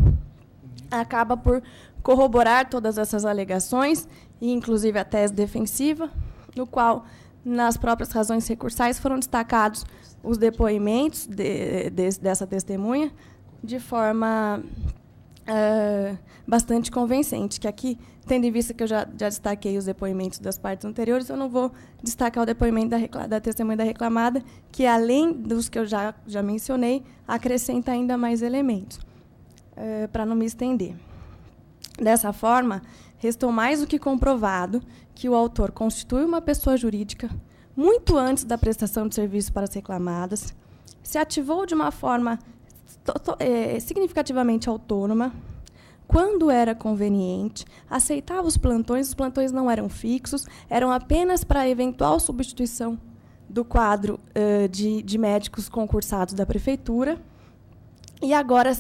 acaba por corroborar todas essas alegações, e inclusive a tese defensiva, no qual, nas próprias razões recursais, foram destacados os depoimentos dessa testemunha de forma bastante convincente, que aqui, tendo em vista que eu já destaquei os depoimentos das partes anteriores, eu não vou destacar o depoimento da testemunha da reclamada, que, além dos que eu já mencionei, acrescenta ainda mais elementos, para não me estender. Dessa forma, restou mais do que comprovado que o autor constitui uma pessoa jurídica muito antes da prestação de serviço para as reclamadas, se ativou de uma forma significativamente autônoma, quando era conveniente, aceitava os plantões não eram fixos, eram apenas para a eventual substituição do quadro de médicos concursados da prefeitura, e agora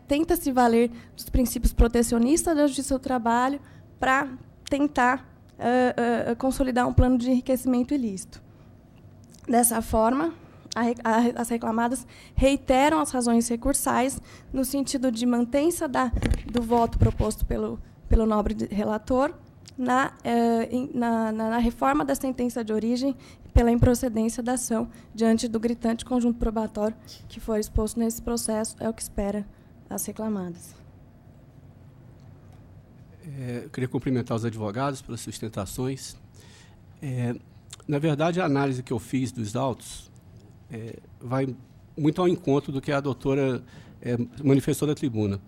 tenta se valer dos princípios protecionistas da Justiça do Trabalho para tentar consolidar um plano de enriquecimento ilícito. Dessa forma, as reclamadas reiteram as razões recursais no sentido de mantença do voto proposto pelo nobre relator na reforma da sentença de origem pela improcedência da ação diante do gritante conjunto probatório que for exposto nesse processo, é o que espera as reclamadas. Eu queria cumprimentar os advogados pelas sustentações. Na verdade, a análise que eu fiz dos autos vai muito ao encontro do que a doutora manifestou da tribuna.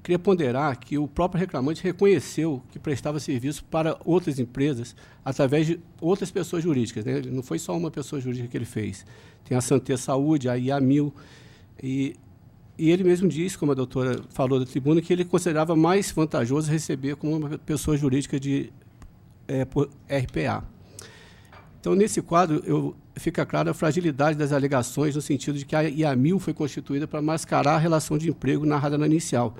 Queria ponderar que o próprio reclamante reconheceu que prestava serviço para outras empresas através de outras pessoas jurídicas, né? Não foi só uma pessoa jurídica que ele fez. Tem a Santé Saúde, a IAMIL, e ele mesmo disse, como a doutora falou da tribuna, que ele considerava mais vantajoso receber como uma pessoa jurídica por RPA. Então, nesse quadro, fica clara a fragilidade das alegações, no sentido de que a IAMIL foi constituída para mascarar a relação de emprego narrada na inicial.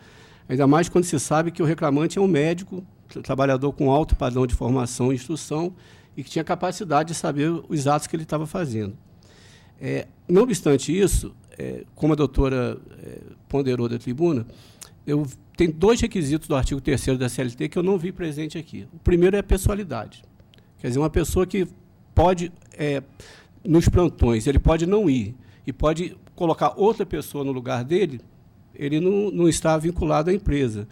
Ainda mais quando se sabe que o reclamante é um médico, trabalhador com alto padrão de formação e instrução, e que tinha capacidade de saber os atos que ele estava fazendo. Não obstante isso, como a doutora ponderou da tribuna, tem 2 requisitos do artigo 3º da CLT que eu não vi presente aqui. O primeiro é a pessoalidade. Quer dizer, uma pessoa que pode, nos plantões, ele pode não ir e pode colocar outra pessoa no lugar dele, ele não está vinculado à empresa.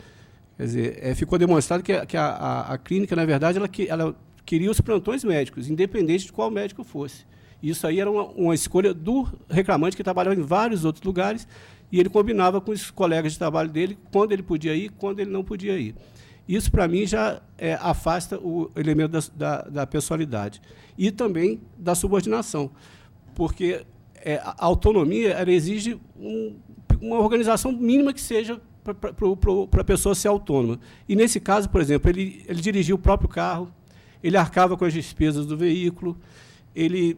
Quer dizer, ficou demonstrado que a clínica, na verdade, ela queria os plantões médicos, independente de qual médico fosse. Isso aí era uma escolha do reclamante, que trabalhava em vários outros lugares, e ele combinava com os colegas de trabalho dele quando ele podia ir, quando ele não podia ir. Isso, para mim, já afasta o elemento da pessoalidade. E também da subordinação, porque a autonomia ela exige uma organização mínima que seja para a pessoa ser autônoma. E, nesse caso, por exemplo, ele dirigia o próprio carro, ele arcava com as despesas do veículo, ele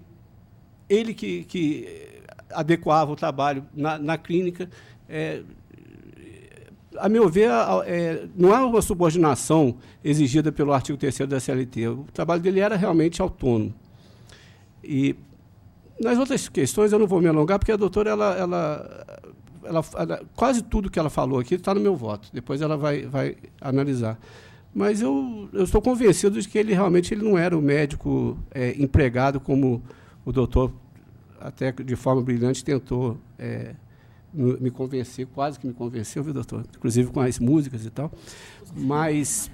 que adequava o trabalho na clínica. A meu ver, não há uma subordinação exigida pelo artigo 3º da CLT. O trabalho dele era realmente autônomo. E, nas outras questões, eu não vou me alongar, porque a doutora, quase tudo que ela falou aqui está no meu voto. Depois ela vai analisar. Mas eu estou convencido de que ele realmente não era o médico empregado, como o doutor, até de forma brilhante, tentou me convencer, quase que me convenceu, viu, doutor? Inclusive com as músicas e tal. Mas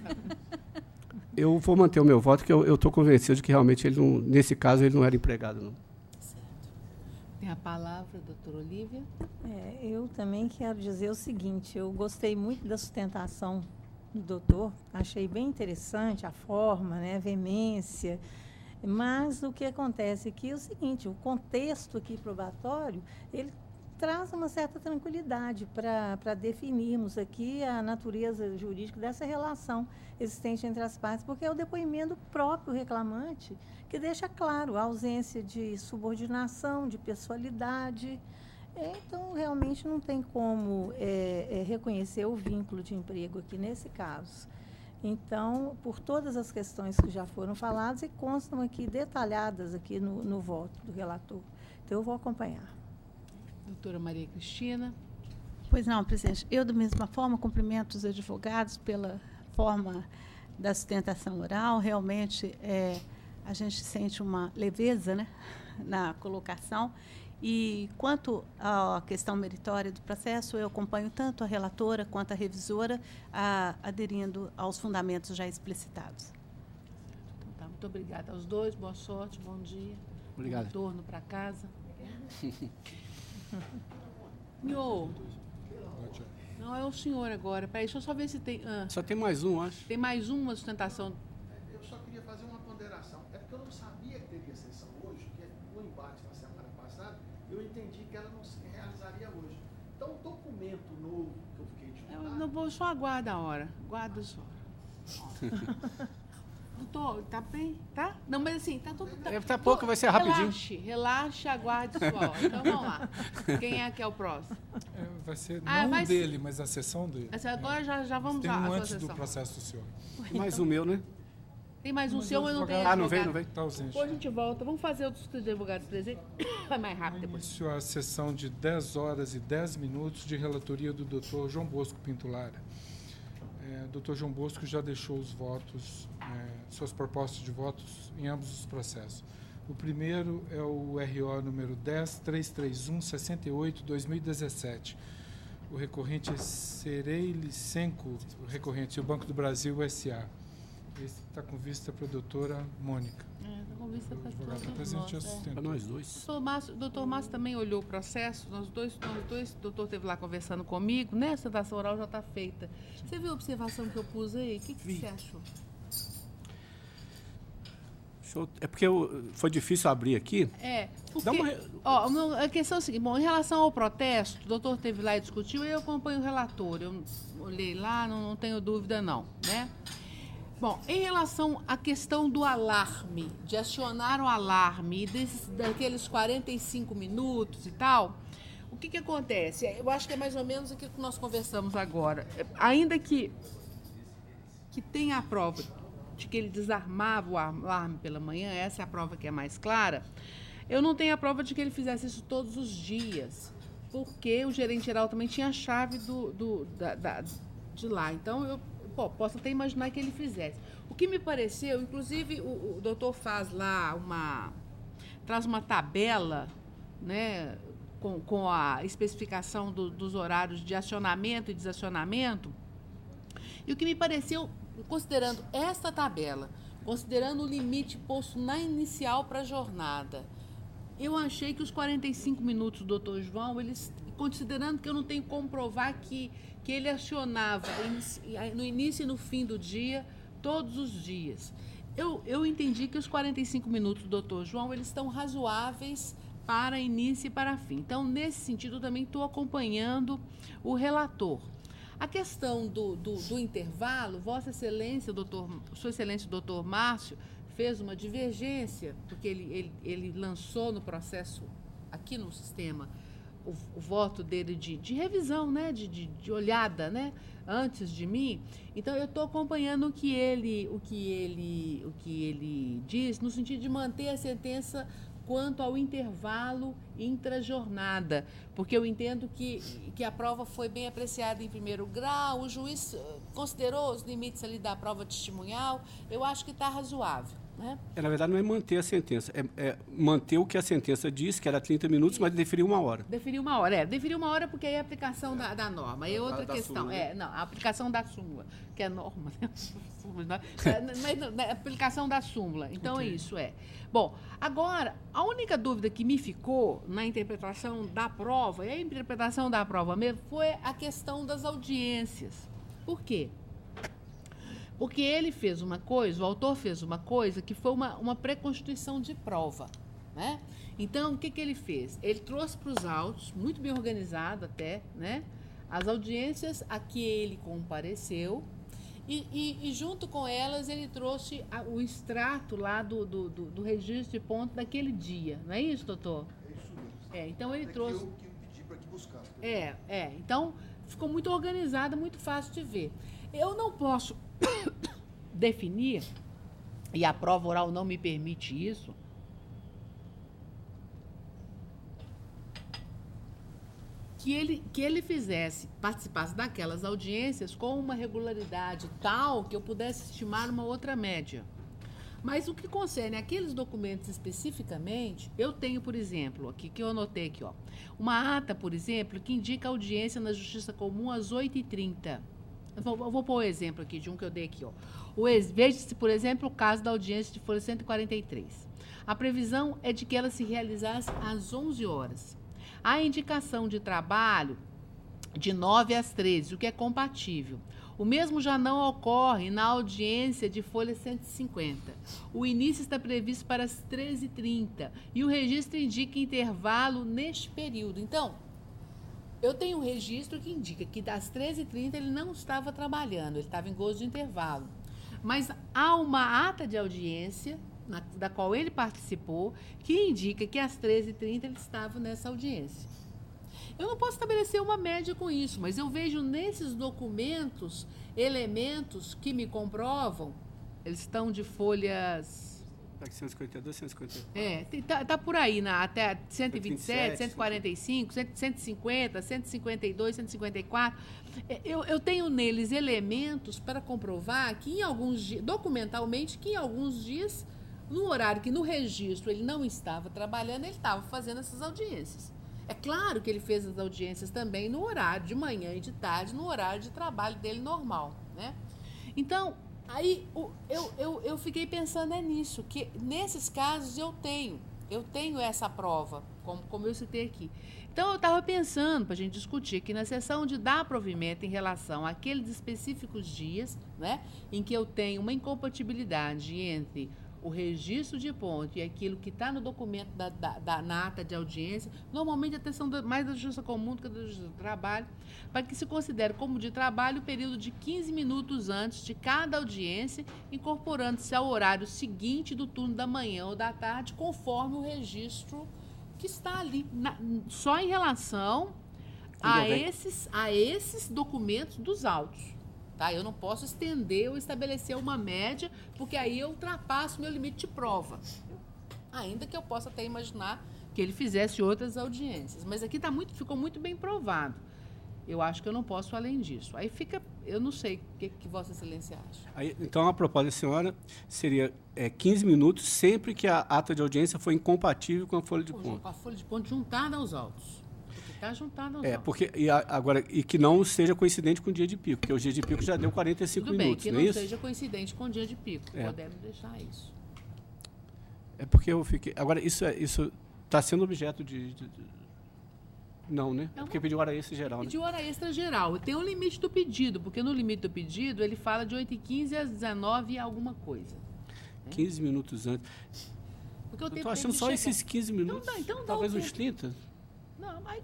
eu vou manter o meu voto, que eu estou convencido de que realmente, nesse caso, ele não era empregado, não. Tem a palavra, doutora Olívia. Eu também quero dizer o seguinte, eu gostei muito da sustentação do doutor, achei bem interessante a forma, a veemência, mas o que acontece aqui é o seguinte, o contexto aqui probatório, ele traz uma certa tranquilidade para definirmos aqui a natureza jurídica dessa relação existente entre as partes, porque é o depoimento do próprio reclamante que deixa claro a ausência de subordinação, de pessoalidade. Então, realmente não tem como reconhecer o vínculo de emprego aqui nesse caso. Então, por todas as questões que já foram faladas e constam aqui detalhadas aqui no voto do relator. Então, eu vou acompanhar. Doutora Maria Cristina. Pois não, presidente. Eu, da mesma forma, cumprimento os advogados pela forma da sustentação oral. Realmente, a gente sente uma leveza, na colocação. E quanto à questão meritória do processo, eu acompanho tanto a relatora quanto a revisora aderindo aos fundamentos já explicitados. Então, tá, muito obrigada aos dois, boa sorte, bom dia. Obrigado. Retorno para casa. Senhor. Não, é o senhor agora. Peraí, deixa eu só ver se tem... Só tem mais um, acho. Tem mais uma sustentação. Eu só queria fazer uma ponderação. É porque eu não sabia que teria sessão hoje, que o embate na semana passada, eu entendi que ela não se realizaria hoje. Então, o documento novo que eu fiquei de Eu não vou, só aguarda a hora. Aguarda só. Doutor, tá bem? Tá? Não, mas assim, tá tudo... Tá pouco, vai ser rapidinho. Relaxe, aguarde sua hora. Então, vamos lá. Quem é que é o próximo? Vai ser não dele, mas a sessão dele. Agora já vamos Tem lá. um antes do processo do senhor. Tem mais um meu, né? Tem mais um seu, mas não tem advogado. Não vem. Tá ausente. Depois a gente volta. Vamos fazer outros advogados presentes. Vai mais rápido depois. Início a sessão de 10 horas e 10 minutos de relatoria do doutor João Bosco Pinto Lara. Dr. João Bosco já deixou os votos, suas propostas de votos em ambos os processos. O primeiro é o RO número 10.331.68/2017. O recorrente é Serei Licenco, o recorrente, e o Banco do Brasil S.A. Esse está com vista para a doutora Mônica. Está com vista para para nós dois. O doutor Márcio também olhou o processo, nós dois, o doutor esteve lá conversando comigo, né? A sustentação oral já está feita. Você viu a observação que eu pus aí? O que você achou? É porque foi difícil abrir aqui. Porque, a questão é a seguinte, em relação ao protesto, o doutor esteve lá e discutiu, e eu acompanho o relator, eu olhei lá, não tenho dúvida não, né? Bom, em relação à questão do alarme, de acionar o alarme, daqueles 45 minutos e tal, o que acontece? Eu acho que é mais ou menos aquilo que nós conversamos agora. Ainda que tenha a prova de que ele desarmava o alarme pela manhã, essa é a prova que é mais clara, eu não tenho a prova de que ele fizesse isso todos os dias, porque o gerente geral também tinha a chave de lá. Então, eu posso até imaginar que ele fizesse. O que me pareceu, inclusive, o doutor faz lá traz uma tabela, né, com a especificação dos horários de acionamento e desacionamento, e o que me pareceu, considerando esta tabela, considerando o limite posto na inicial para a jornada, eu achei que os 45 minutos do doutor João, considerando que eu não tenho como provar que ele acionava no início e no fim do dia, todos os dias. Eu entendi que os 45 minutos do doutor João, eles estão razoáveis para início e para fim. Então, nesse sentido, eu também estou acompanhando o relator. A questão do intervalo, Vossa Excelência, Sua Excelência, o doutor Márcio, fez uma divergência, porque ele lançou no processo, aqui no sistema, o voto dele de revisão, né, de olhada, né, antes de mim. Então, eu estou acompanhando o que ele diz, no sentido de manter a sentença quanto ao intervalo intrajornada, porque eu entendo que a prova foi bem apreciada em primeiro grau, o juiz considerou os limites ali da prova testemunhal, eu acho que está razoável. Né? Na verdade, não é manter a sentença, é manter o que a sentença diz, que era 30 minutos, mas deferir 1 hora. Deferir 1 hora, deferir 1 hora porque aí é a aplicação da norma. E outra questão, a aplicação da súmula, que é norma, né? Mas a aplicação da súmula. Então, okay. Isso é. Bom, agora, a única dúvida que me ficou na interpretação da prova, e a interpretação da prova mesmo, foi a questão das audiências. Por quê? Porque ele fez uma coisa, o autor fez uma coisa que foi uma pré-constituição de prova, né? Então, o que ele fez? Ele trouxe para os autos, muito bem organizado até, né? As audiências a que ele compareceu e junto com elas, ele trouxe o extrato lá do registro de ponto daquele dia. Não é isso, doutor? É isso mesmo. Então, ele trouxe... Eu que pedi para que buscasse. Então, ficou muito organizado, muito fácil de ver. Eu não posso definir, e a prova oral não me permite isso, que ele participasse daquelas audiências com uma regularidade tal que eu pudesse estimar uma outra média. Mas o que concerne aqueles documentos especificamente, eu tenho, por exemplo, aqui que eu anotei aqui, uma ata, por exemplo, que indica audiência na Justiça Comum às 8h30. Eu vou pôr o exemplo aqui de um que eu dei aqui. Veja-se, por exemplo, o caso da audiência de folha 143. A previsão é de que ela se realizasse às 11 horas. A indicação de trabalho de 9 às 13, o que é compatível. O mesmo já não ocorre na audiência de folha 150. O início está previsto para as 13h30 e o registro indica intervalo neste período. Então, eu tenho um registro que indica que das 13h30 ele não estava trabalhando, ele estava em gozo de intervalo. Mas há uma ata de audiência, da qual ele participou, que indica que às 13h30 ele estava nessa audiência. Eu não posso estabelecer uma média com isso, mas eu vejo nesses documentos elementos que me comprovam, eles estão de folhas... 152, 154. Tá por aí, até 127, 145, 150, 152, 154. Eu tenho neles elementos para comprovar que em alguns dias, documentalmente, que em alguns dias, no horário que no registro ele não estava trabalhando, ele estava fazendo essas audiências. É claro que ele fez as audiências também no horário de manhã e de tarde, no horário de trabalho dele normal, né? Então, aí eu fiquei pensando nisso, que nesses casos eu tenho essa prova, como eu citei aqui. Então, eu estava pensando, para a gente discutir, que na sessão de dar provimento em relação àqueles específicos dias, né, em que eu tenho uma incompatibilidade entre o registro de ponto e aquilo que está no documento na ata de audiência, normalmente até são mais da Justiça Comum do que da Justiça do Trabalho, para que se considere como de trabalho o período de 15 minutos antes de cada audiência, incorporando-se ao horário seguinte do turno da manhã ou da tarde, conforme o registro que está ali, só em relação a esses documentos dos autos. Tá? Eu não posso estender ou estabelecer uma média, porque aí eu ultrapasso meu limite de prova. Ainda que eu possa até imaginar que ele fizesse outras audiências. Mas aqui ficou muito bem provado. Eu acho que eu não posso além disso. Aí fica, eu não sei o que Vossa Excelência acha. Aí, então, a proposta da senhora seria 15 minutos sempre que a ata de audiência for incompatível com a folha de ponto. Com a folha de ponto juntada aos autos. Está juntada aos autos. Porque, e que não seja coincidente com o dia de pico, porque o dia de pico já deu 45 Tudo bem, minutos, que não é isso? não seja coincidente com o dia de pico. Podemos deixar isso. É porque eu fiquei... Agora, isso está sendo objeto não, né? Porque pediu hora extra geral, né? Pediu hora extra geral. Tem um limite do pedido, porque no limite do pedido ele fala de 8h15 às 19h e alguma coisa. 15 minutos antes. Porque eu estou achando só esses 15 minutos. Então talvez uns 30. Não, aí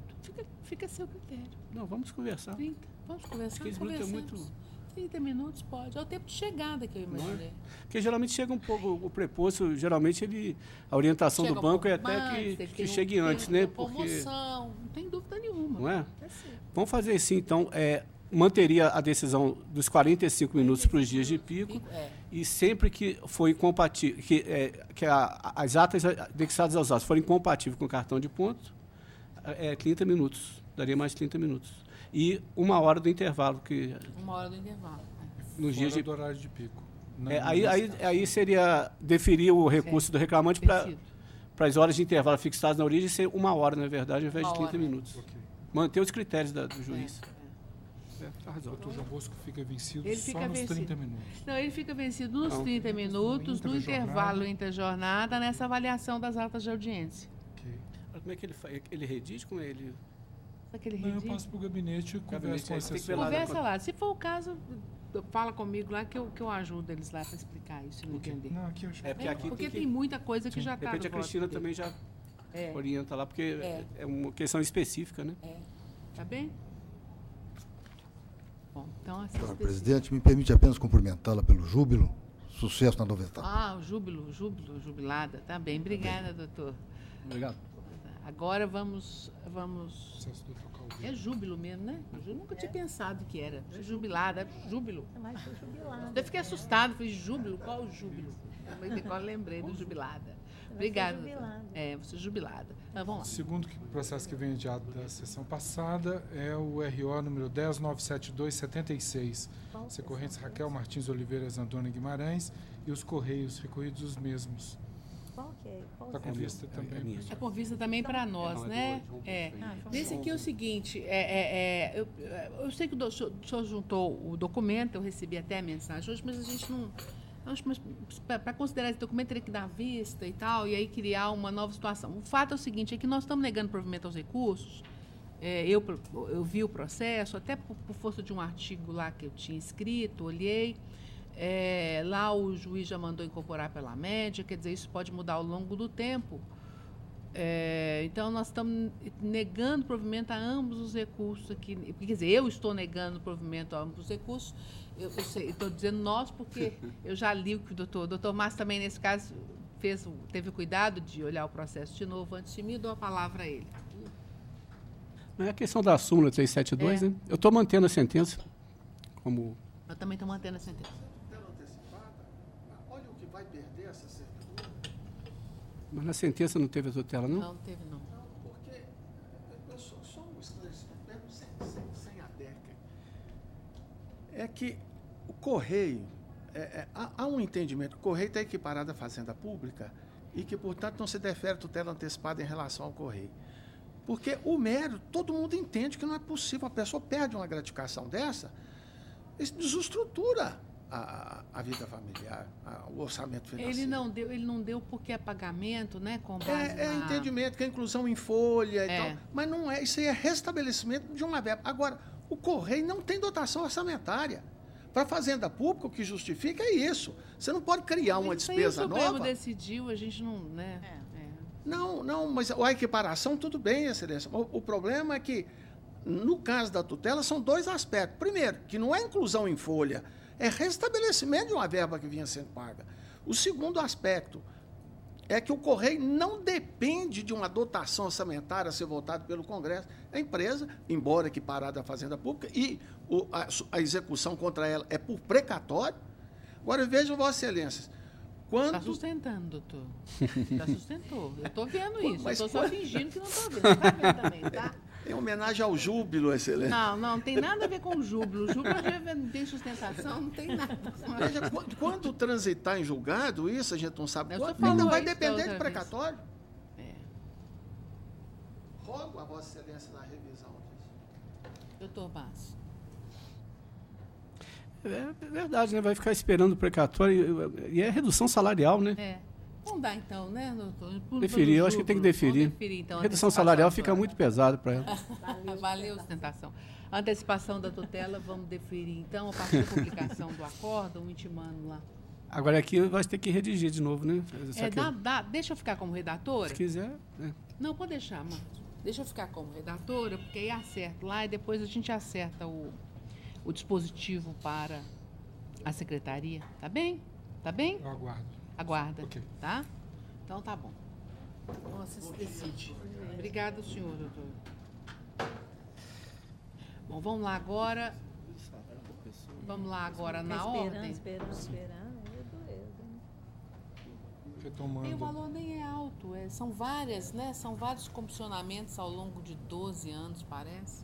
fica a seu critério. Não, vamos conversar. 30. Vamos conversar. 15 minutos é muito... 30 minutos pode. É o tempo de chegada que eu imaginei. Porque geralmente chega um pouco, o preposto, geralmente a orientação do banco é até que chegue antes, né? Promoção, não tem dúvida nenhuma. Não é? Vamos fazer assim, então, manteria a decisão dos 45 minutos para os dias de pico e sempre que for incompatível, que as atas anexadas aos autos forem incompatíveis com o cartão de ponto, 30 minutos, daria mais 30 minutos. E 1 hora do intervalo. 1 hora do intervalo. Nos dias do horário de pico. Aí seria deferir o recurso do reclamante para as horas de intervalo fixadas na origem ser 1 hora, na verdade, ao invés de 30 minutos. Okay. Manter os critérios do juiz. Tá razão. O doutor João Bosco fica vencido nos 30 minutos. Não, ele fica vencido nos 30 minutos, no intervalo interjornada, nessa avaliação das atas de audiência. Okay. Como é que ele faz? Ele redige com ele? Eu passo para o gabinete e converso com a assessora. Conversa lá. Se for o caso, fala comigo lá que eu ajudo eles lá para explicar isso, se não entender. Não, aqui eu acho porque tem muita coisa que já está. De repente a Cristina também já orienta lá, porque é uma questão específica, né? Tá bem? Bom, então... Senhora presidente, me permite apenas cumprimentá-la pelo júbilo. Sucesso na nova etapa. O júbilo, jubilada. Tá bem. Obrigada, doutor. Obrigado. Agora vamos... É júbilo mesmo, né? Eu nunca tinha pensado que era. Jubilada, júbilo. Mas foi jubilada. Eu fiquei assustado, falei, júbilo? Qual o júbilo? Eu lembrei do jubilada. Obrigada. Você é jubilada. Vamos lá. O segundo processo que vem adiado da sessão passada é o RO número 1097276. Recorrentes Raquel Martins Oliveira Zandona Guimarães e os Correios, recorridos os mesmos. Qual que é? Está com vista também. É com vista também para nós, né? Nesse aqui é o seguinte, eu sei que o senhor juntou o documento, eu recebi até a mensagem hoje, mas a gente não... Para considerar esse documento, teria que dar vista e tal, e aí criar uma nova situação. O fato é o seguinte, é que nós estamos negando provimento aos recursos. Eu vi o processo, até por força de um artigo lá que eu tinha escrito, olhei. Lá o juiz já mandou incorporar pela média, quer dizer, isso pode mudar ao longo do tempo. Então, nós estamos negando provimento a ambos os recursos aqui. Quer dizer, eu estou negando provimento a ambos os recursos. Eu estou dizendo nós porque eu já li o que o doutor Márcio também, nesse caso, teve o cuidado de olhar o processo de novo antes de mim, dou a palavra a ele. Não é a questão da súmula 372, né? Eu estou mantendo a sentença como... Eu também estou mantendo a sentença. Olha o que vai perder essa certidão. Mas na sentença não teve a tutela, não? Não teve, não. Não, porque só um esclarecimento sem a DECA. É que o Correio, há um entendimento, o Correio está equiparado à Fazenda Pública e que, portanto, não se defere tutela antecipada em relação ao Correio. Porque o mérito, todo mundo entende que não é possível, a pessoa perde uma gratificação dessa, isso desestrutura a vida familiar, o orçamento financeiro. Ele não deu porque é pagamento, né? Com base entendimento, que é inclusão em folha e tal. Mas não é, isso aí é restabelecimento de uma verba. Agora, o Correio não tem dotação orçamentária. Para a Fazenda Pública, o que justifica é isso. Você não pode criar uma despesa nova. O Supremo decidiu, a gente não... Né? Não, mas a equiparação, tudo bem, Excelência. O problema é que, no caso da tutela, são dois aspectos. Primeiro, que não é inclusão em folha, é restabelecimento de uma verba que vinha sendo paga. O segundo aspecto é que o Correio não depende de uma dotação orçamentária a ser votada pelo Congresso. A empresa, embora equiparada à Fazenda Pública, e a execução contra ela é por precatório. Agora, vejam, Vossa Excelência, quando... Está sustentando, doutor. Já sustentou. Eu estou vendo isso. Eu estou só fingindo que não estou vendo. Você está vendo também, tá? Em homenagem ao júbilo, Excelência. Não tem nada a ver com o júbilo. O júbilo não tem sustentação, não tem nada. Veja, quando transitar em julgado, isso a gente não sabe quando, ainda vai depender de precatório. Rogo a Vossa Excelência na revisão disso. Doutor Basso. É verdade, né? Vai ficar esperando o precatório e é redução salarial, né? Vamos dar então, né, doutor? Deferir, eu acho que tem que deferir. Então, redução salarial fica muito pesado para ela. Valeu, sustentação. Antecipação da tutela, vamos deferir então, a partir da publicação do acórdão, intimando lá. Agora aqui vai ter que redigir de novo, né? Deixa eu ficar como redatora? Se quiser. Não, pode deixar, Marcos. Deixa eu ficar como redatora, porque aí acerto lá e depois a gente acerta o dispositivo para a secretaria. Tá bem? Tá bem? Eu aguardo. Aguarda. Okay. Tá? Então tá bom. Nossa, se decide. Obrigado, senhor, doutor. Bom, vamos lá agora. Vamos lá agora na ordem. Esperando. Retomando. E o valor nem é alto. São vários comissionamentos ao longo de 12 anos, parece.